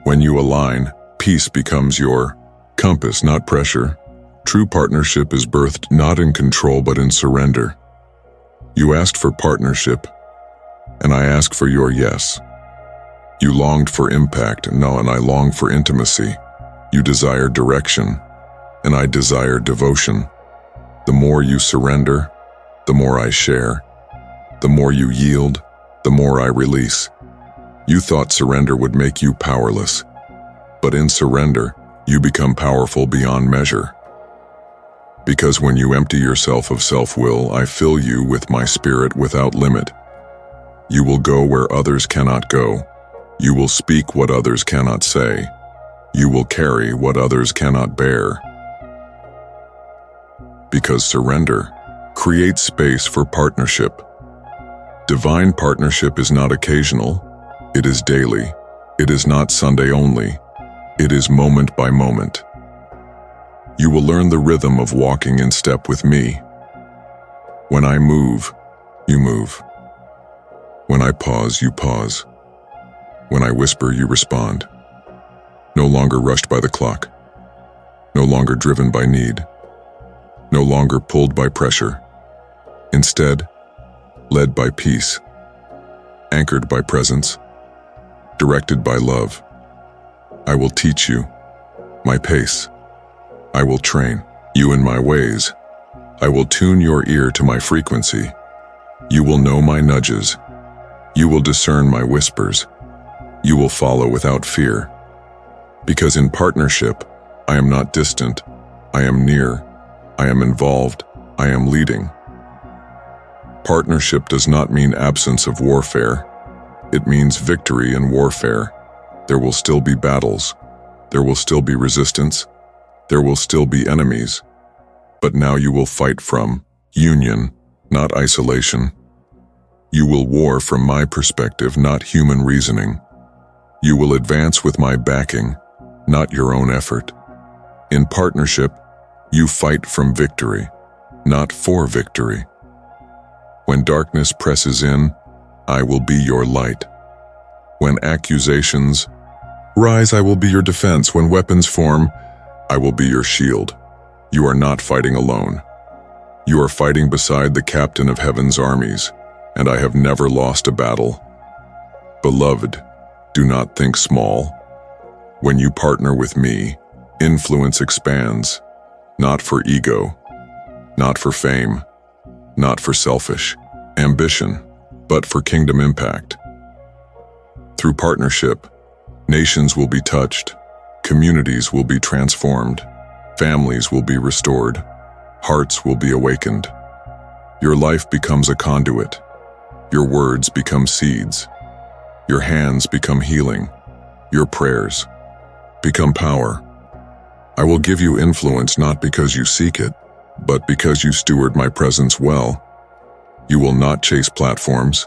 When you align, peace becomes your compass, not pressure. True partnership is birthed not in control but in surrender. You asked for partnership, and I ask for your yes. You longed for impact, and I long for intimacy. You desired direction, and I desire devotion. The more you surrender, the more I share. The more you yield, the more I release. You thought surrender would make you powerless, but in surrender, you become powerful beyond measure. Because when you empty yourself of self-will, I fill you with my spirit without limit. You will go where others cannot go. You will speak what others cannot say. You will carry what others cannot bear. Because surrender creates space for partnership. Divine partnership is not occasional. It is daily. It is not Sunday only. It is moment by moment. You will learn the rhythm of walking in step with me. When I move, you move. When I pause, you pause. When I whisper, you respond. No longer rushed by the clock. No longer driven by need. No longer pulled by pressure. Instead, led by peace. Anchored by presence. Directed by love. I will teach you my pace. I will train you in my ways. I will tune your ear to my frequency. You will know my nudges. You will discern my whispers. You will follow without fear. Because in partnership, I am not distant. I am near. I am involved. I am leading. Partnership does not mean absence of warfare. It means victory in warfare. There will still be battles. There will still be resistance. There will still be enemies. But now you will fight from union, not isolation. You will war from my perspective, not human reasoning. You will advance with my backing, not your own effort. In partnership, you fight from victory, not for victory. When darkness presses in, I will be your light. When accusations rise, I will be your defense. When weapons form, I will be your shield. You are not fighting alone. You are fighting beside the captain of heaven's armies, and I have never lost a battle. Beloved, do not think small. When you partner with me, influence expands, not for ego, not for fame, not for selfish ambition, but for kingdom impact. Through partnership, nations will be touched, communities will be transformed, families will be restored, hearts will be awakened. Your life becomes a conduit. Your words become seeds. Your hands become healing. Your prayers become power. I will give you influence not because you seek it, but because you steward my presence well. You will not chase platforms.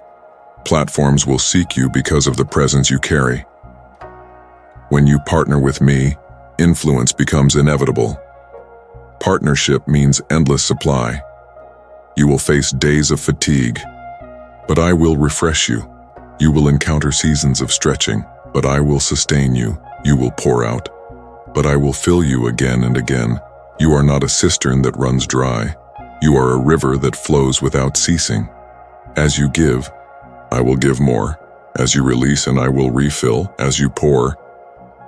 Platforms will seek you because of the presence you carry. When you partner with me, influence becomes inevitable. Partnership means endless supply. You will face days of fatigue, but I will refresh you. You will encounter seasons of stretching, but I will sustain you. You will pour out, but I will fill you again and again. You are not a cistern that runs dry. You are a river that flows without ceasing. As you give, I will give more. As you release, and I will refill. As you pour,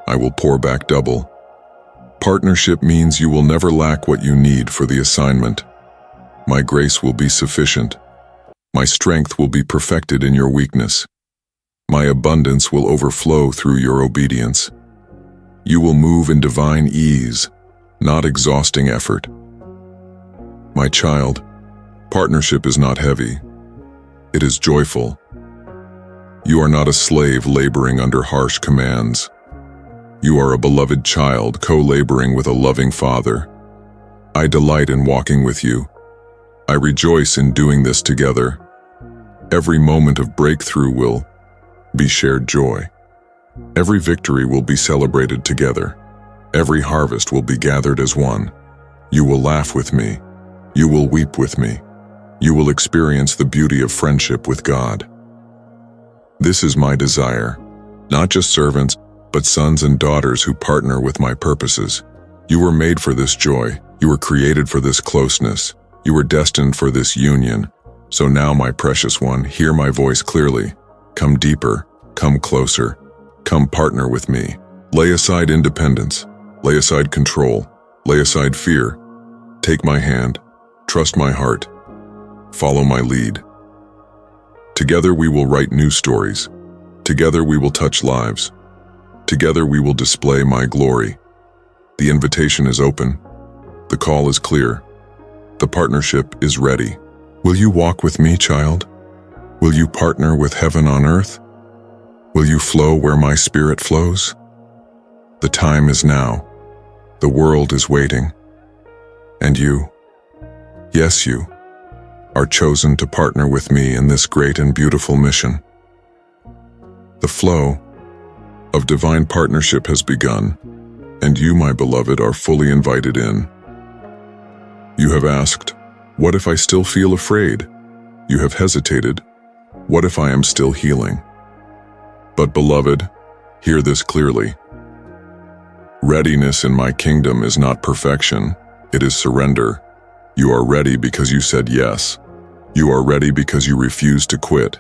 I will pour back double. Partnership means you will never lack what you need for the assignment. My grace will be sufficient. My strength will be perfected in your weakness. My abundance will overflow through your obedience. You will move in divine ease, not exhausting effort. My child, partnership is not heavy. It is joyful. You are not a slave laboring under harsh commands. You are a beloved child co-laboring with a loving father. I delight in walking with you. I rejoice in doing this together. Every moment of breakthrough will be shared joy. Every victory will be celebrated together. Every harvest will be gathered as one. You will laugh with me. You will weep with me. You will experience the beauty of friendship with God. This is my desire, not just servants, but sons and daughters who partner with my purposes. You were made for this joy. You were created for this closeness. You were destined for this union. So now, my precious one, hear my voice clearly. Come deeper, come closer, come partner with me. Lay aside independence, lay aside control, lay aside fear. Take my hand, trust my heart, follow my lead. Together we will write new stories. Together we will touch lives. Together we will display my glory. The invitation is open. The call is clear. The partnership is ready. Will you walk with me, child? Will you partner with heaven on earth? Will you flow where my spirit flows? The time is now. The world is waiting. And you, yes you, are chosen to partner with me in this great and beautiful mission. The flow of divine partnership has begun, and you, my beloved, are fully invited in. You have asked, what if I still feel afraid? You have hesitated, what if I am still healing? But beloved, hear this clearly. Readiness in my kingdom is not perfection, it is surrender. You are ready because you said yes. You are ready because you refused to quit.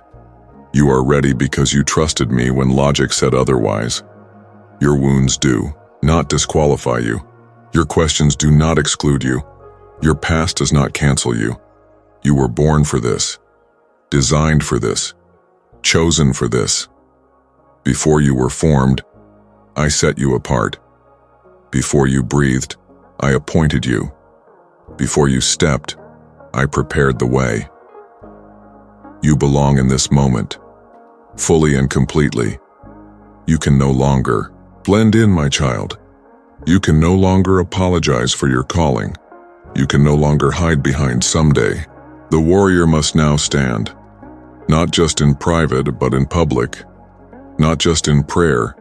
You are ready because you trusted me when logic said otherwise. Your wounds do not disqualify you. Your questions do not exclude you. Your past does not cancel you. You were born for this, designed for this, chosen for this. Before you were formed, I set you apart. Before you breathed, I appointed you. Before you stepped, I prepared the way. You belong in this moment, fully and completely. You can no longer blend in, my child. You can no longer apologize for your calling. You can no longer hide behind someday. The warrior must now stand, not just in private but in public, not just in prayer,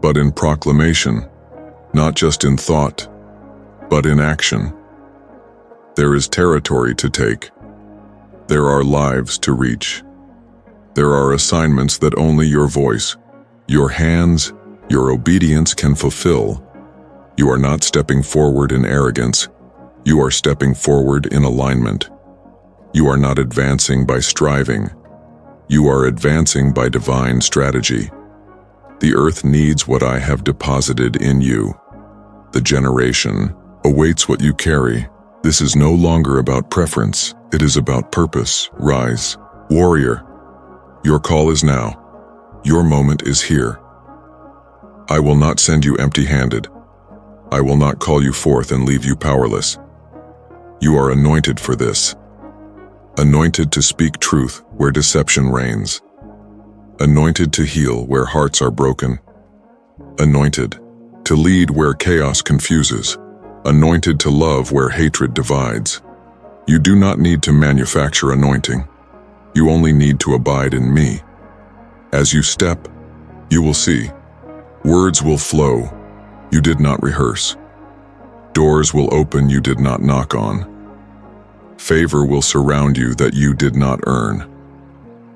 but in proclamation, not just in thought, but in action. There is territory to take. There are lives to reach. There are assignments that only your voice, your hands, your obedience can fulfill. You are not stepping forward in arrogance. You are stepping forward in alignment. You are not advancing by striving. You are advancing by divine strategy. The earth needs what I have deposited in you. The generation awaits what you carry. This is no longer about preference. It is about purpose. Rise, warrior. Your call is now. Your moment is here. I will not send you empty-handed. I will not call you forth and leave you powerless. You are anointed for this. Anointed to speak truth where deception reigns. Anointed to heal where hearts are broken. Anointed to lead where chaos confuses. Anointed to love where hatred divides. You do not need to manufacture anointing. You only need to abide in me. As you step, you will see. Words will flow. You did not rehearse. Doors will open you did not knock on. Favor will surround you that you did not earn.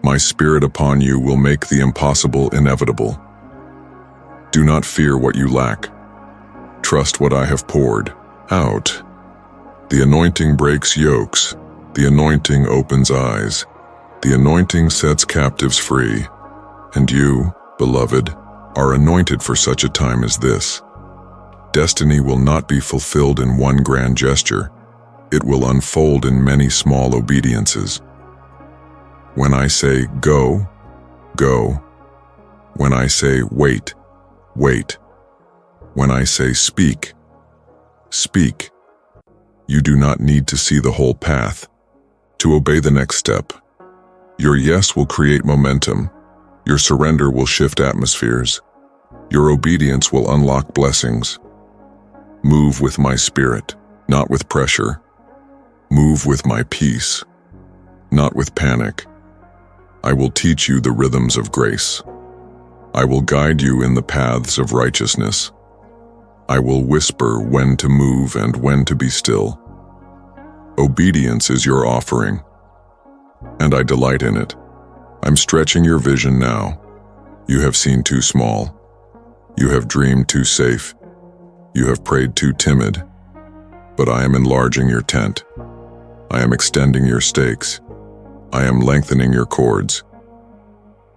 My spirit upon you will make the impossible inevitable. Do not fear what you lack. Trust what I have poured out. The anointing breaks yokes. The anointing opens eyes. The anointing sets captives free. And you, beloved, are anointed for such a time as this. Destiny will not be fulfilled in one grand gesture. It will unfold in many small obediences. When I say go, go. When I say wait, wait. When I say speak, speak. You do not need to see the whole path to obey the next step. Your yes will create momentum. Your surrender will shift atmospheres. Your obedience will unlock blessings. Move with my spirit, not with pressure. Move with my peace, not with panic. I will teach you the rhythms of grace. I will guide you in the paths of righteousness. I will whisper when to move and when to be still. Obedience is your offering, and I delight in it. I'm stretching your vision now. You have seen too small. You have dreamed too safe. You have prayed too timid. But I am enlarging your tent. I am extending your stakes. I am lengthening your cords.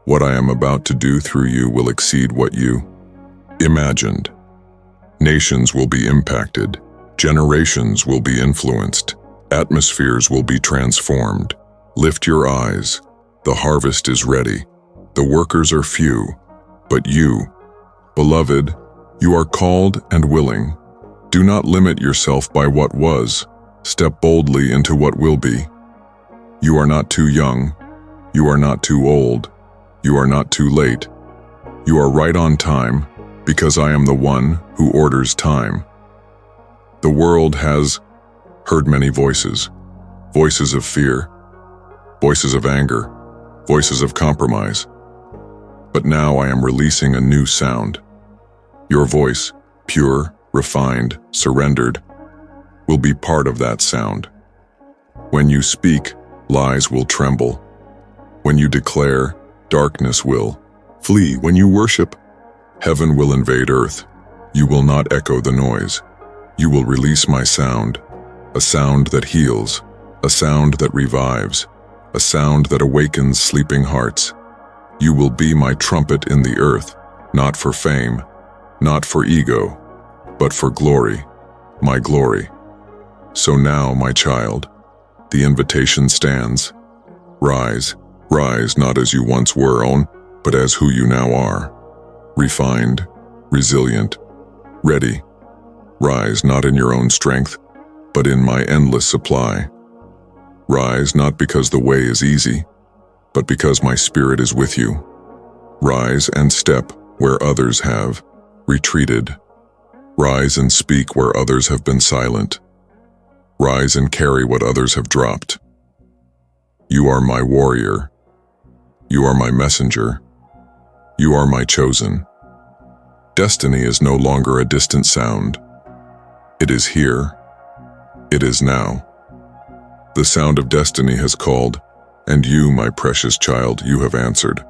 What I am about to do through you will exceed what you imagined. Nations will be impacted. Generations will be influenced. Atmospheres will be transformed. Lift your eyes. The harvest is ready. The workers are few. But you, beloved, you are called and willing. Do not limit yourself by what was. Step boldly into what will be. You are not too young. You are not too old. You are not too late. You are right on time, because I am the one who orders time. The world has heard many voices, voices of fear, voices of anger, voices of compromise. But now I am releasing a new sound. Your voice, pure, refined, surrendered, will be part of that sound. When you speak, lies will tremble. When you declare, darkness will flee. When you worship, heaven will invade earth. You will not echo the noise. You will release my sound, a sound that heals, a sound that revives, a sound that awakens sleeping hearts. You will be my trumpet in the earth, not for fame, not for ego, but for glory, my glory. So now, my child, the invitation stands. Rise, rise not as you once were, but as who you now are. Refined, resilient, ready. Rise not in your own strength, but in my endless supply. Rise not because the way is easy, but because my spirit is with you. Rise and step where others have retreated. Rise and speak where others have been silent. Rise and carry what others have dropped. You are my warrior. You are my messenger. You are my chosen. Destiny is no longer a distant sound. It is here. It is now. The sound of destiny has called, and you, my precious child, you have answered.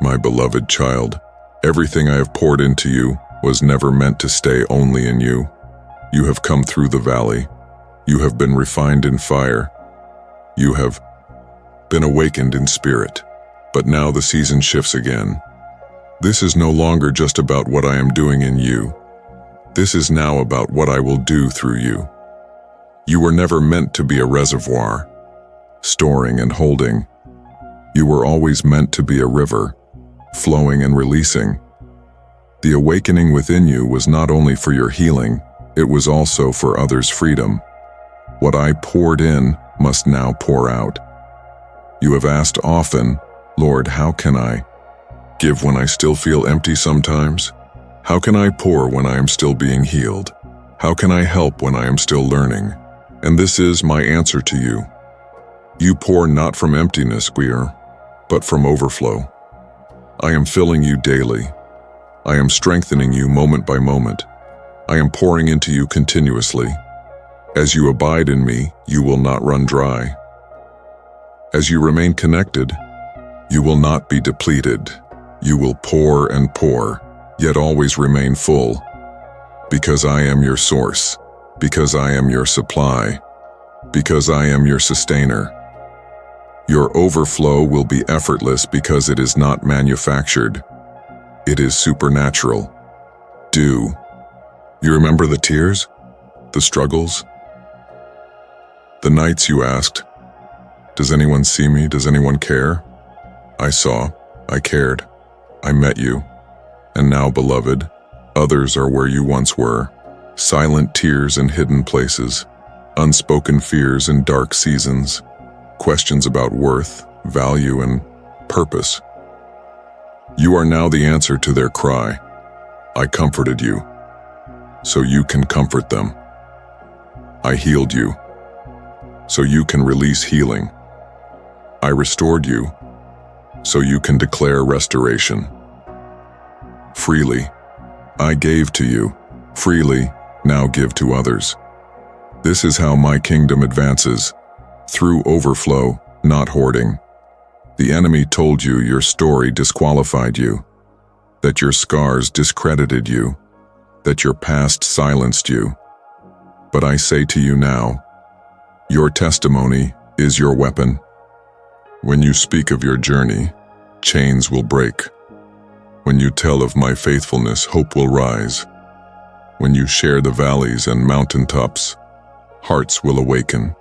My beloved child, everything I have poured into you was never meant to stay only in you. You have come through the valley. You have been refined in fire. You have been awakened in spirit. But now the season shifts again. This is no longer just about what I am doing in you. This is now about what I will do through you. You were never meant to be a reservoir, storing and holding. You were always meant to be a river, flowing and releasing. The awakening within you was not only for your healing, it was also for others' freedom. What I poured in must now pour out. You have asked often, Lord, how can I give when I still feel empty sometimes? How can I pour when I am still being healed? How can I help when I am still learning? And this is my answer to you. You pour not from emptiness, but from overflow. I am filling you daily. I am strengthening you moment by moment. I am pouring into you continuously. As you abide in me, you will not run dry. As you remain connected, you will not be depleted. You will pour and pour, yet always remain full. Because I am your source, because I am your supply, because I am your sustainer. Your overflow will be effortless because it is not manufactured. It is supernatural. You remember the tears? The struggles? The nights you asked, does anyone see me? Does anyone care? I saw, I cared, I met you. And now, beloved, others are where you once were. Silent tears in hidden places, unspoken fears in dark seasons, questions about worth, value, and purpose. You are now the answer to their cry. I comforted you, so you can comfort them. I healed you, so you can release healing. I restored you, so you can declare restoration. Freely, I gave to you. Freely, now give to others. This is how my kingdom advances, through overflow, not hoarding. The enemy told you your story disqualified you, that your scars discredited you, that your past silenced you. But I say to you now, your testimony is your weapon. When you speak of your journey, chains will break. When you tell of my faithfulness, hope will rise. When you share the valleys and mountaintops, hearts will awaken.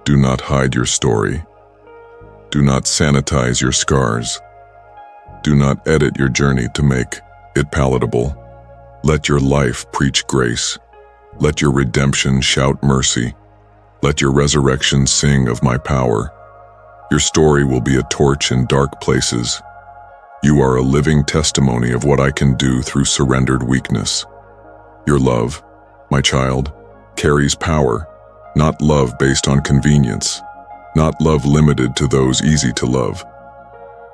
Do not hide your story. Do not sanitize your scars. Do not edit your journey to make it palatable. Let your life preach grace. Let your redemption shout mercy. Let your resurrection sing of my power. Your story will be a torch in dark places. You are a living testimony of what I can do through surrendered weakness. Your love, my child, carries power, not love based on convenience, Not love limited to those easy to love,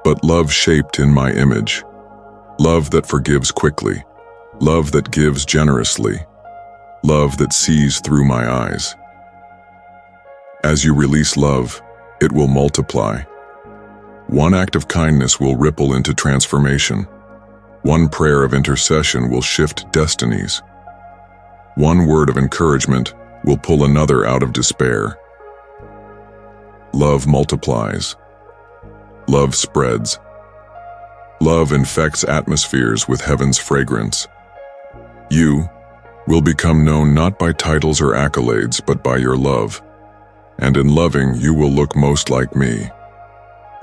but love shaped in my image. Love that forgives quickly. Love that gives generously. Love that sees through my eyes. As you release love, it will multiply. One act of kindness will ripple into transformation. One prayer of intercession will shift destinies. One word of encouragement will pull another out of despair. Love multiplies. Love spreads. Love infects atmospheres with heaven's fragrance. You will become known not by titles or accolades, but by your love. And in loving, you will look most like me.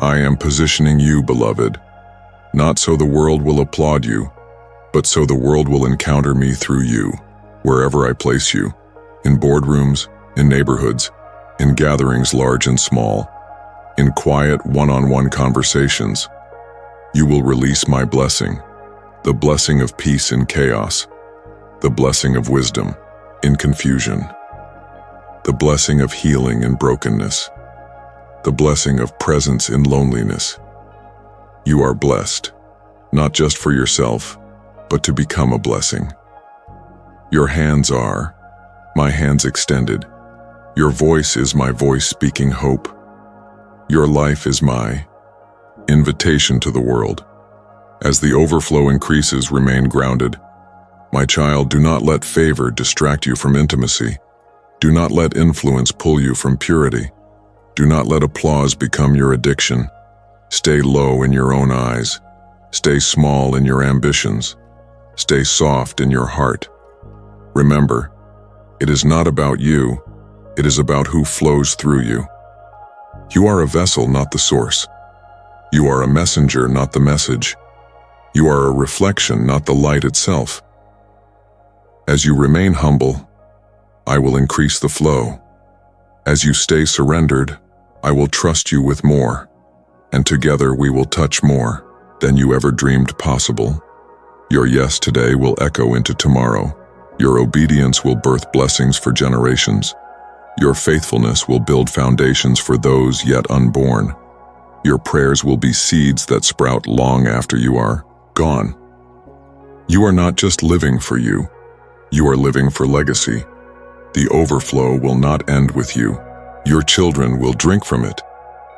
I am positioning you, beloved, not so the world will applaud you, but so the world will encounter me through you, wherever I place you, in boardrooms, in neighborhoods, in gatherings large and small, in quiet one-on-one conversations. You will release my blessing, the blessing of peace in chaos, the blessing of wisdom in confusion, the blessing of healing in brokenness, the blessing of presence in loneliness. You are blessed, not just for yourself, but to become a blessing. Your hands are my hands extended. Your voice is my voice speaking hope. Your life is my invitation to the world. As the overflow increases, remain grounded. My child, do not let favor distract you from intimacy. Do not let influence pull you from purity. Do not let applause become your addiction. Stay low in your own eyes. Stay small in your ambitions. Stay soft in your heart. Remember, it is not about you. It is about who flows through you. You are a vessel, not the source. You are a messenger, not the message. You are a reflection, not the light itself. As you remain humble, I will increase the flow. As you stay surrendered, I will trust you with more, and together we will touch more than you ever dreamed possible. Your yes today will echo into tomorrow. Your obedience will birth blessings for generations. Your faithfulness will build foundations for those yet unborn. Your prayers will be seeds that sprout long after you are gone. You are not just living for you. You are living for legacy. The overflow will not end with you. Your children will drink from it.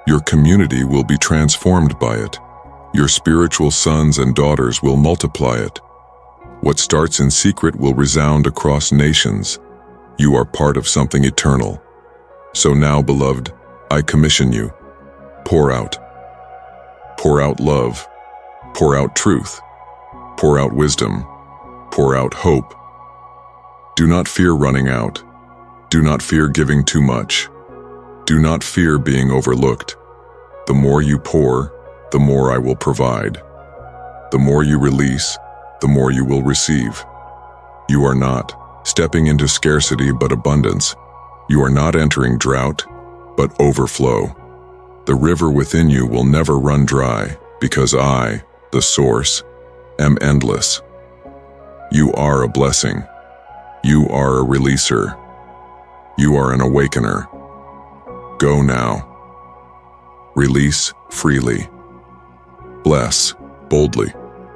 Your community will be transformed by it. Your spiritual sons and daughters will multiply it. What starts in secret will resound across nations. You are part of something eternal. So now, beloved, I commission you. Pour out. Pour out love. Pour out truth. Pour out wisdom. Pour out hope. Do not fear running out. Do not fear giving too much. Do not fear being overlooked. The more you pour, the more I will provide. The more you release, the more you will receive. You are not stepping into scarcity but abundance. You are not entering drought, but overflow. The river within you will never run dry, because I, the source, am endless. You are a blessing. You are a releaser. You are an awakener. Go now. Release freely. Bless boldly,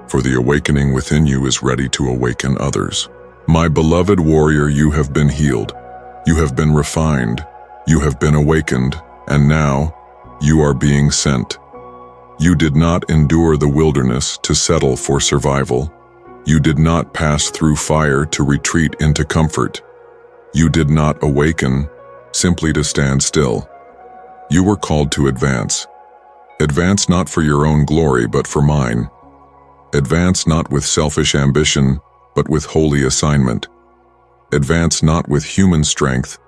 for the awakening within you is ready to awaken others. My beloved warrior, you have been healed. You have been refined. You have been awakened, and now you are being sent. You did not endure the wilderness to settle for survival. You did not pass through fire to retreat into comfort. You did not awaken simply to stand still. You were called to advance. Advance not for your own glory, but for mine. Advance not with selfish ambition, but with holy assignment. Advance not with human strength,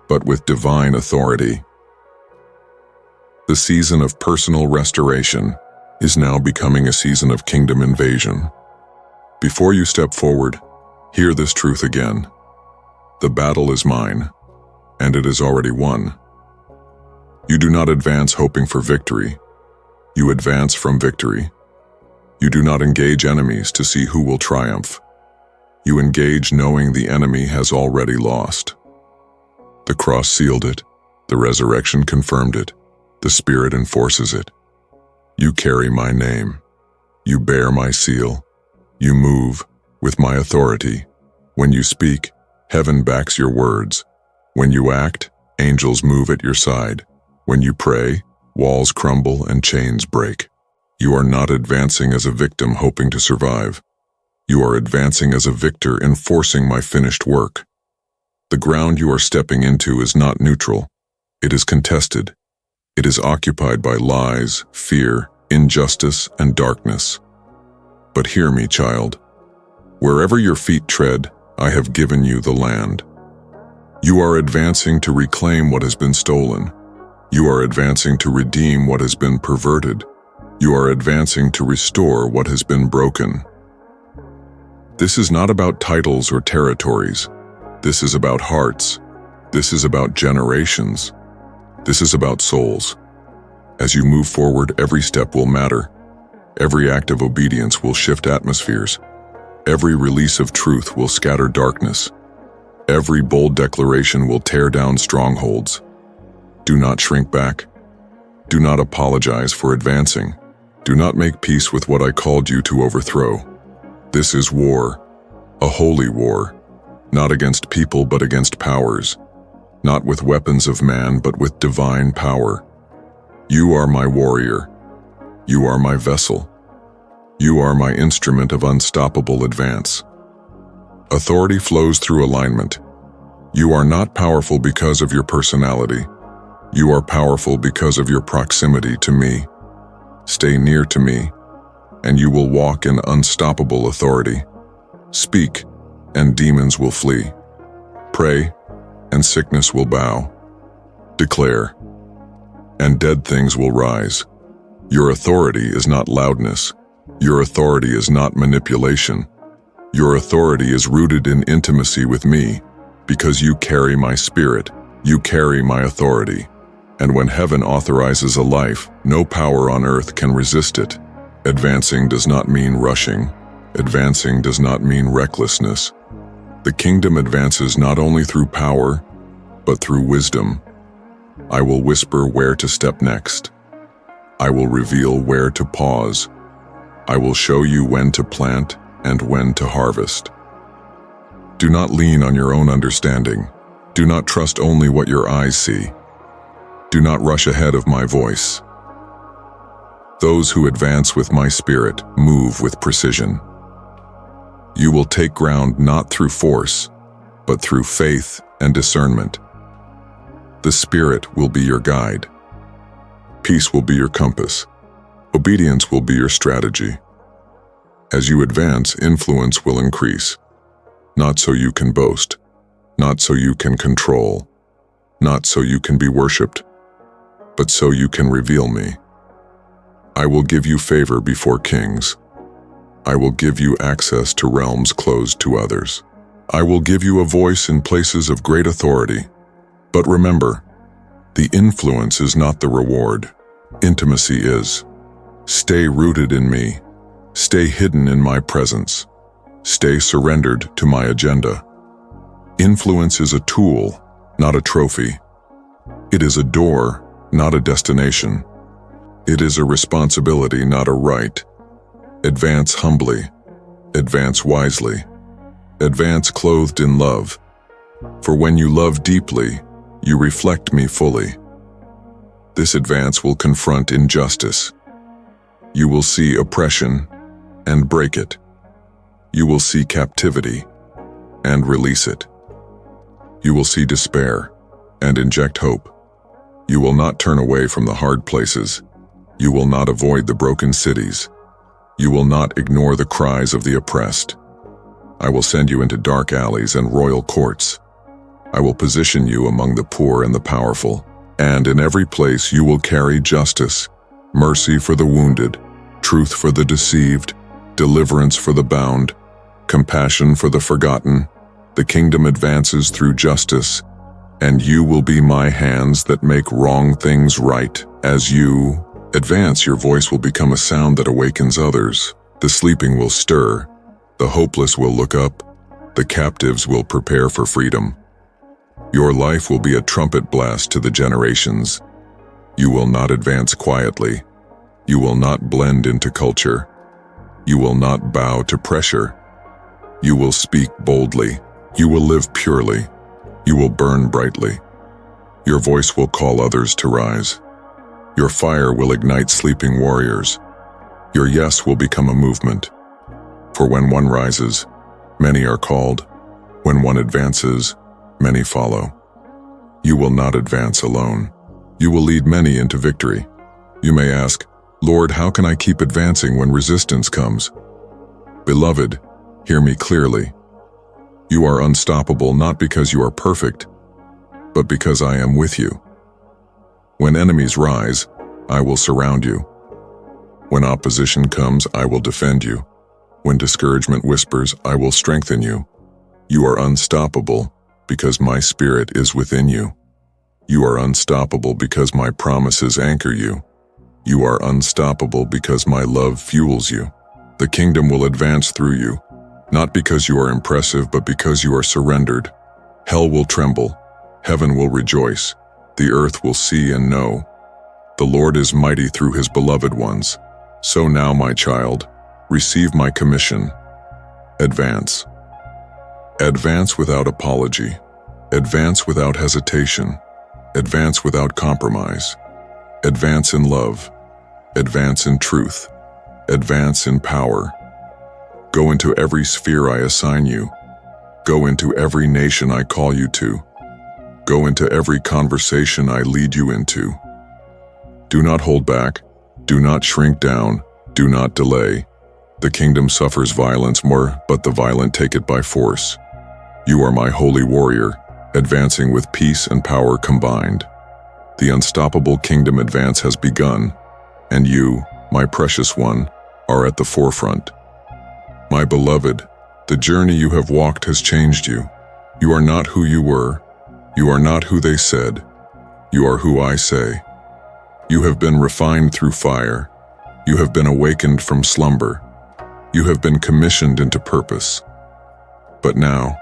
but with divine authority. The season of personal restoration is now becoming a season of kingdom invasion. Before you step forward, hear this truth again. The battle is mine, and it is already won. You do not advance hoping for victory. You advance from victory. You do not engage enemies to see who will triumph. You engage knowing the enemy has already lost. The cross sealed it. The resurrection confirmed it. The Spirit enforces it. You carry my name. You bear my seal. You move with my authority. When you speak, heaven backs your words. When you act, angels move at your side. When you pray, walls crumble and chains break. You are not advancing as a victim hoping to survive. You are advancing as a victor enforcing my finished work. The ground you are stepping into is not neutral. It is contested. It is occupied by lies, fear, injustice, and darkness. But hear me, child. Wherever your feet tread, I have given you the land. You are advancing to reclaim what has been stolen. You are advancing to redeem what has been perverted. You are advancing to restore what has been broken. This is not about titles or territories. This is about hearts. This is about generations. This is about souls. As you move forward, every step will matter. Every act of obedience will shift atmospheres. Every release of truth will scatter darkness. Every bold declaration will tear down strongholds. Do not shrink back. Do not apologize for advancing. Do not make peace with what I called you to overthrow. This is war, a holy war, not against people but against powers, not with weapons of man but with divine power. You are my warrior. You are my vessel. You are my instrument of unstoppable advance. Authority flows through alignment. You are not powerful because of your personality. You are powerful because of your proximity to me. Stay near to me, and you will walk in unstoppable authority. Speak, and demons will flee. Pray, and sickness will bow. Declare, and dead things will rise. Your authority is not loudness. Your authority is not manipulation. Your authority is rooted in intimacy with me, because you carry my spirit, you carry my authority. And when heaven authorizes a life, no power on earth can resist it. Advancing does not mean rushing. Advancing does not mean recklessness. The kingdom advances not only through power, but through wisdom. I will whisper where to step next. I will reveal where to pause. I will show you when to plant and when to harvest. Do not lean on your own understanding. Do not trust only what your eyes see. Do not rush ahead of my voice. Those who advance with my spirit move with precision. You will take ground not through force, but through faith and discernment. The Spirit will be your guide. Peace will be your compass. Obedience will be your strategy. As you advance, influence will increase. Not so you can boast, not so you can control, not so you can be worshipped, but so you can reveal me. I will give you favor before kings. I will give you access to realms closed to others. I will give you a voice in places of great authority. But remember, the influence is not the reward. Intimacy is. Stay rooted in me. Stay hidden in my presence. Stay surrendered to my agenda. Influence is a tool, not a trophy. It is a door, not a destination. It is a responsibility, not a right. Advance humbly. Advance wisely. Advance clothed in love. For when you love deeply, you reflect me fully. This advance will confront injustice. You will see oppression and break it. You will see captivity and release it. You will see despair and inject hope. You will not turn away from the hard places. You will not avoid the broken cities. You will not ignore the cries of the oppressed. I will send you into dark alleys and royal courts. I will position you among the poor and the powerful, and in every place you will carry justice, mercy for the wounded, truth for the deceived, deliverance for the bound, compassion for the forgotten. The kingdom advances through justice, and you will be my hands that make wrong things right. As you advance, your voice will become a sound that awakens others. The sleeping will stir, the hopeless will look up, the captives will prepare for freedom. Your life will be a trumpet blast to the generations. You will not advance quietly. You will not blend into culture. You will not bow to pressure. You will speak boldly. You will live purely. You will burn brightly. Your voice will call others to rise. Your fire will ignite sleeping warriors. Your yes will become a movement. For when one rises, many are called. When one advances, many follow. You will not advance alone. You will lead many into victory. You may ask, Lord, how can I keep advancing when resistance comes? Beloved, hear me clearly. You are unstoppable not because you are perfect, but because I am with you. When enemies rise, I will surround you. When opposition comes, I will defend you. When discouragement whispers, I will strengthen you. You are unstoppable because my spirit is within you. You are unstoppable because my promises anchor you. You are unstoppable because my love fuels you. The kingdom will advance through you, not because you are impressive, but because you are surrendered. Hell will tremble. Heaven will rejoice. The earth will see and know. The Lord is mighty through his beloved ones. So now, my child, receive my commission. Advance. Advance without apology. Advance without hesitation. Advance without compromise. Advance in love. Advance in truth. Advance in power. Go into every sphere I assign you. Go into every nation I call you to. Go into every conversation I lead you into. Do not hold back. Do not shrink down. Do not delay. The kingdom suffers violence more, but the violent take it by force. You are my holy warrior, advancing with peace and power combined. The unstoppable kingdom advance has begun, and you, my precious one, are at the forefront. My beloved, the journey you have walked has changed you. You are not who you were. You are not who they said. You are who I say. You have been refined through fire. You have been awakened from slumber. You have been commissioned into purpose. But now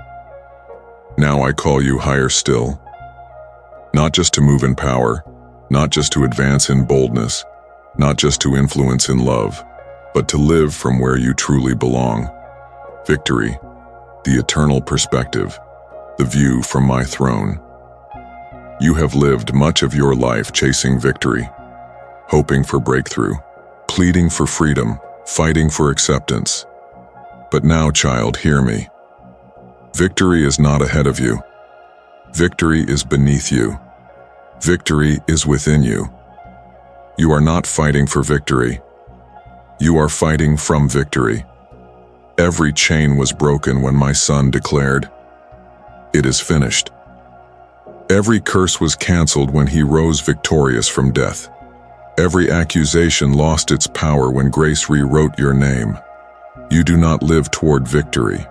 I call you higher still. Not just to move in power, not just to advance in boldness, not just to influence in love, but to live from where you truly belong. Victory, the eternal perspective, the view from my throne. You have lived much of your life chasing victory, hoping for breakthrough, pleading for freedom, fighting for acceptance. But now, child, hear me. Victory is not ahead of you. Victory is beneath you. Victory is within you. You are not fighting for victory. You are fighting from victory. Every chain was broken when my son declared, "It is finished." Every curse was canceled when he rose victorious from death. Every accusation lost its power when grace rewrote your name. You do not live toward victory.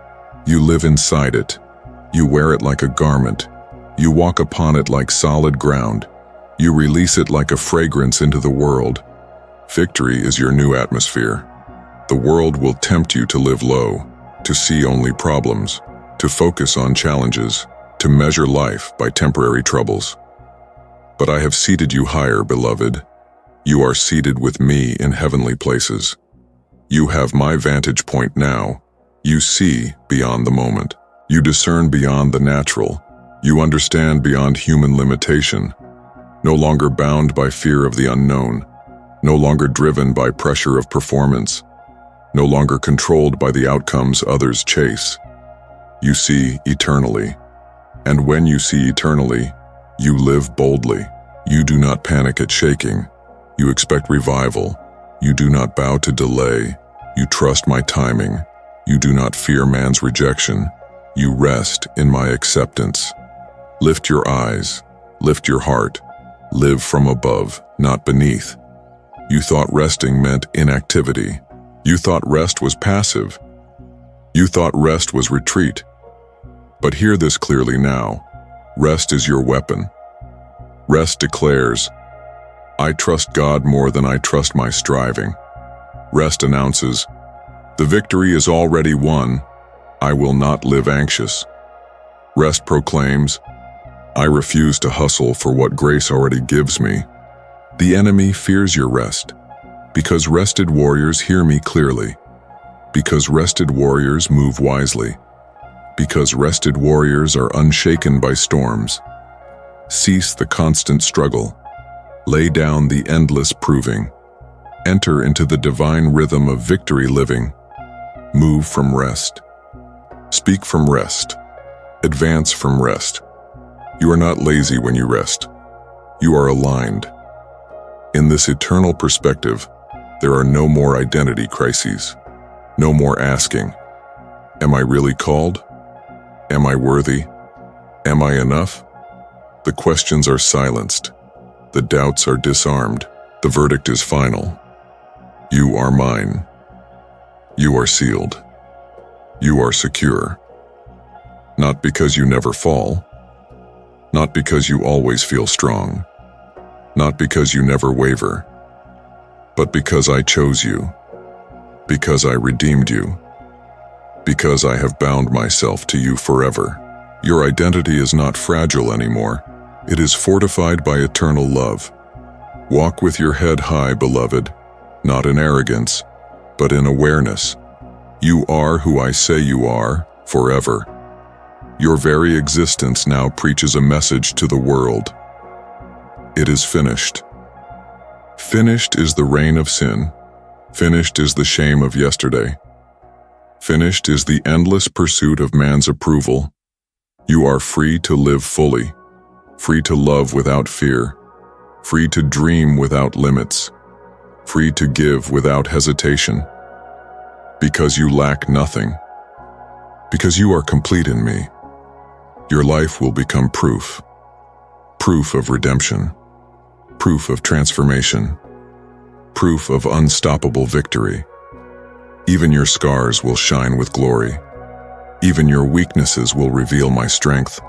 You live inside it. You wear it like a garment. You walk upon it like solid ground. You release it like a fragrance into the world. Victory is your new atmosphere. The world will tempt you to live low, to see only problems, to focus on challenges, to measure life by temporary troubles. But I have seated you higher, beloved. You are seated with me in heavenly places. You have my vantage point now. You see beyond the moment. You discern beyond the natural. You understand beyond human limitation. No longer bound by fear of the unknown. No longer driven by pressure of performance. No longer controlled by the outcomes others chase. You see eternally. And when you see eternally, you live boldly. You do not panic at shaking. You expect revival. You do not bow to delay. You trust my timing. You do not fear man's rejection. You rest in my acceptance. Lift your eyes. Lift your heart. Live from above, not beneath. You thought resting meant inactivity. You thought rest was passive. You thought rest was retreat. But hear this clearly now. Rest is your weapon. Rest declares, I trust God more than I trust my striving. Rest announces, the victory is already won. I will not live anxious. Rest proclaims, I refuse to hustle for what grace already gives me. The enemy fears your rest, because rested warriors hear me clearly, because rested warriors move wisely, because rested warriors are unshaken by storms. Cease the constant struggle. Lay down the endless proving. Enter into the divine rhythm of victory living. Move from rest. Speak from rest. Advance from rest. You are not lazy when you rest. You are aligned. In this eternal perspective, there are no more identity crises. No more asking, am I really called? Am I worthy? Am I enough? The questions are silenced. The doubts are disarmed. The verdict is final. You are mine. You are sealed. You are secure. Not because you never fall. Not because you always feel strong. Not because you never waver. But because I chose you. Because I redeemed you. Because I have bound myself to you forever. Your identity is not fragile anymore. It is fortified by eternal love. Walk with your head high, beloved, not in arrogance, but in awareness. You are who I say you are, forever. Your very existence now preaches a message to the world. It is finished. Finished is the reign of sin. Finished is the shame of yesterday. Finished is the endless pursuit of man's approval. You are free to live fully, free to love without fear, free to dream without limits, free to give without hesitation. Because you lack nothing. Because you are complete in me. Your life will become proof. Proof of redemption. Proof of transformation. Proof of unstoppable victory. Even your scars will shine with glory. Even your weaknesses will reveal my strength.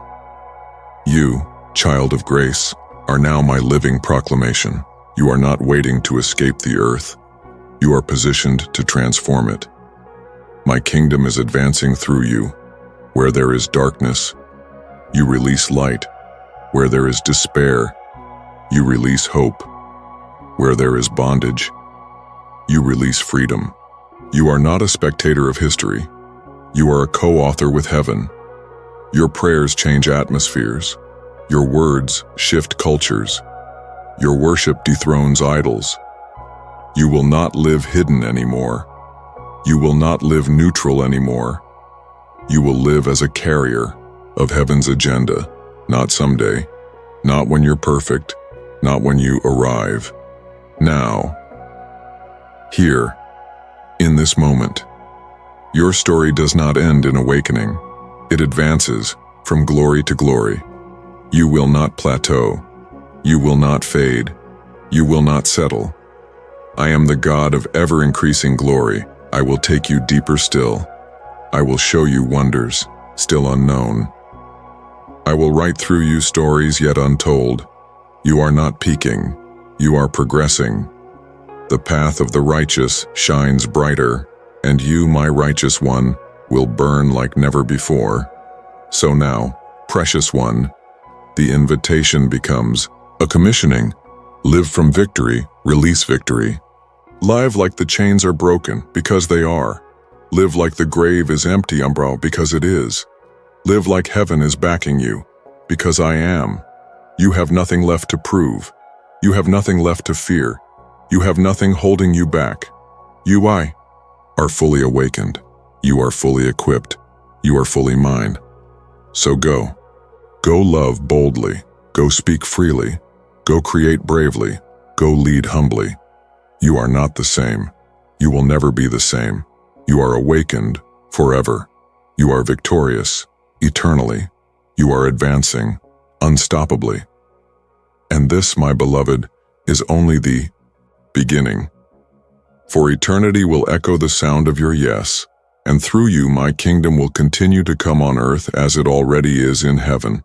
You, child of grace, are now my living proclamation. You are not waiting to escape the earth. You are positioned to transform it. My kingdom is advancing through you. Where there is darkness, you release light. Where there is despair, you release hope. Where there is bondage, you release freedom. You are not a spectator of history. You are a co-author with heaven. Your prayers change atmospheres. Your words shift cultures. Your worship dethrones idols. You will not live hidden anymore. You will not live neutral anymore. You will live as a carrier of heaven's agenda, not someday, not when you're perfect, not when you arrive. Now, here, in this moment, your story does not end in awakening. It advances from glory to glory. You will not plateau. You will not fade. You will not settle. I am the God of ever-increasing glory. I will take you deeper still. I will show you wonders still unknown. I will write through you stories yet untold. You are not peaking. You are progressing. The path of the righteous shines brighter, and you, my righteous one, will burn like never before. So now, precious one, the invitation becomes a commissioning. Live from victory, release victory. Live like the chains are broken, because they are. Live like the grave is empty, umbra, because it is. Live like heaven is backing you, because I am. You have nothing left to prove. You have nothing left to fear. You have nothing holding you back. You, I, are fully awakened. You are fully equipped. You are fully mine. So go. Go love boldly. Go speak freely. Go create bravely. Go lead humbly. You are not the same. You will never be the same. You are awakened forever. You are victorious eternally. You are advancing unstoppably. And this, my beloved, is only the beginning. For eternity will echo the sound of your yes, and through you my kingdom will continue to come on earth as it already is in heaven.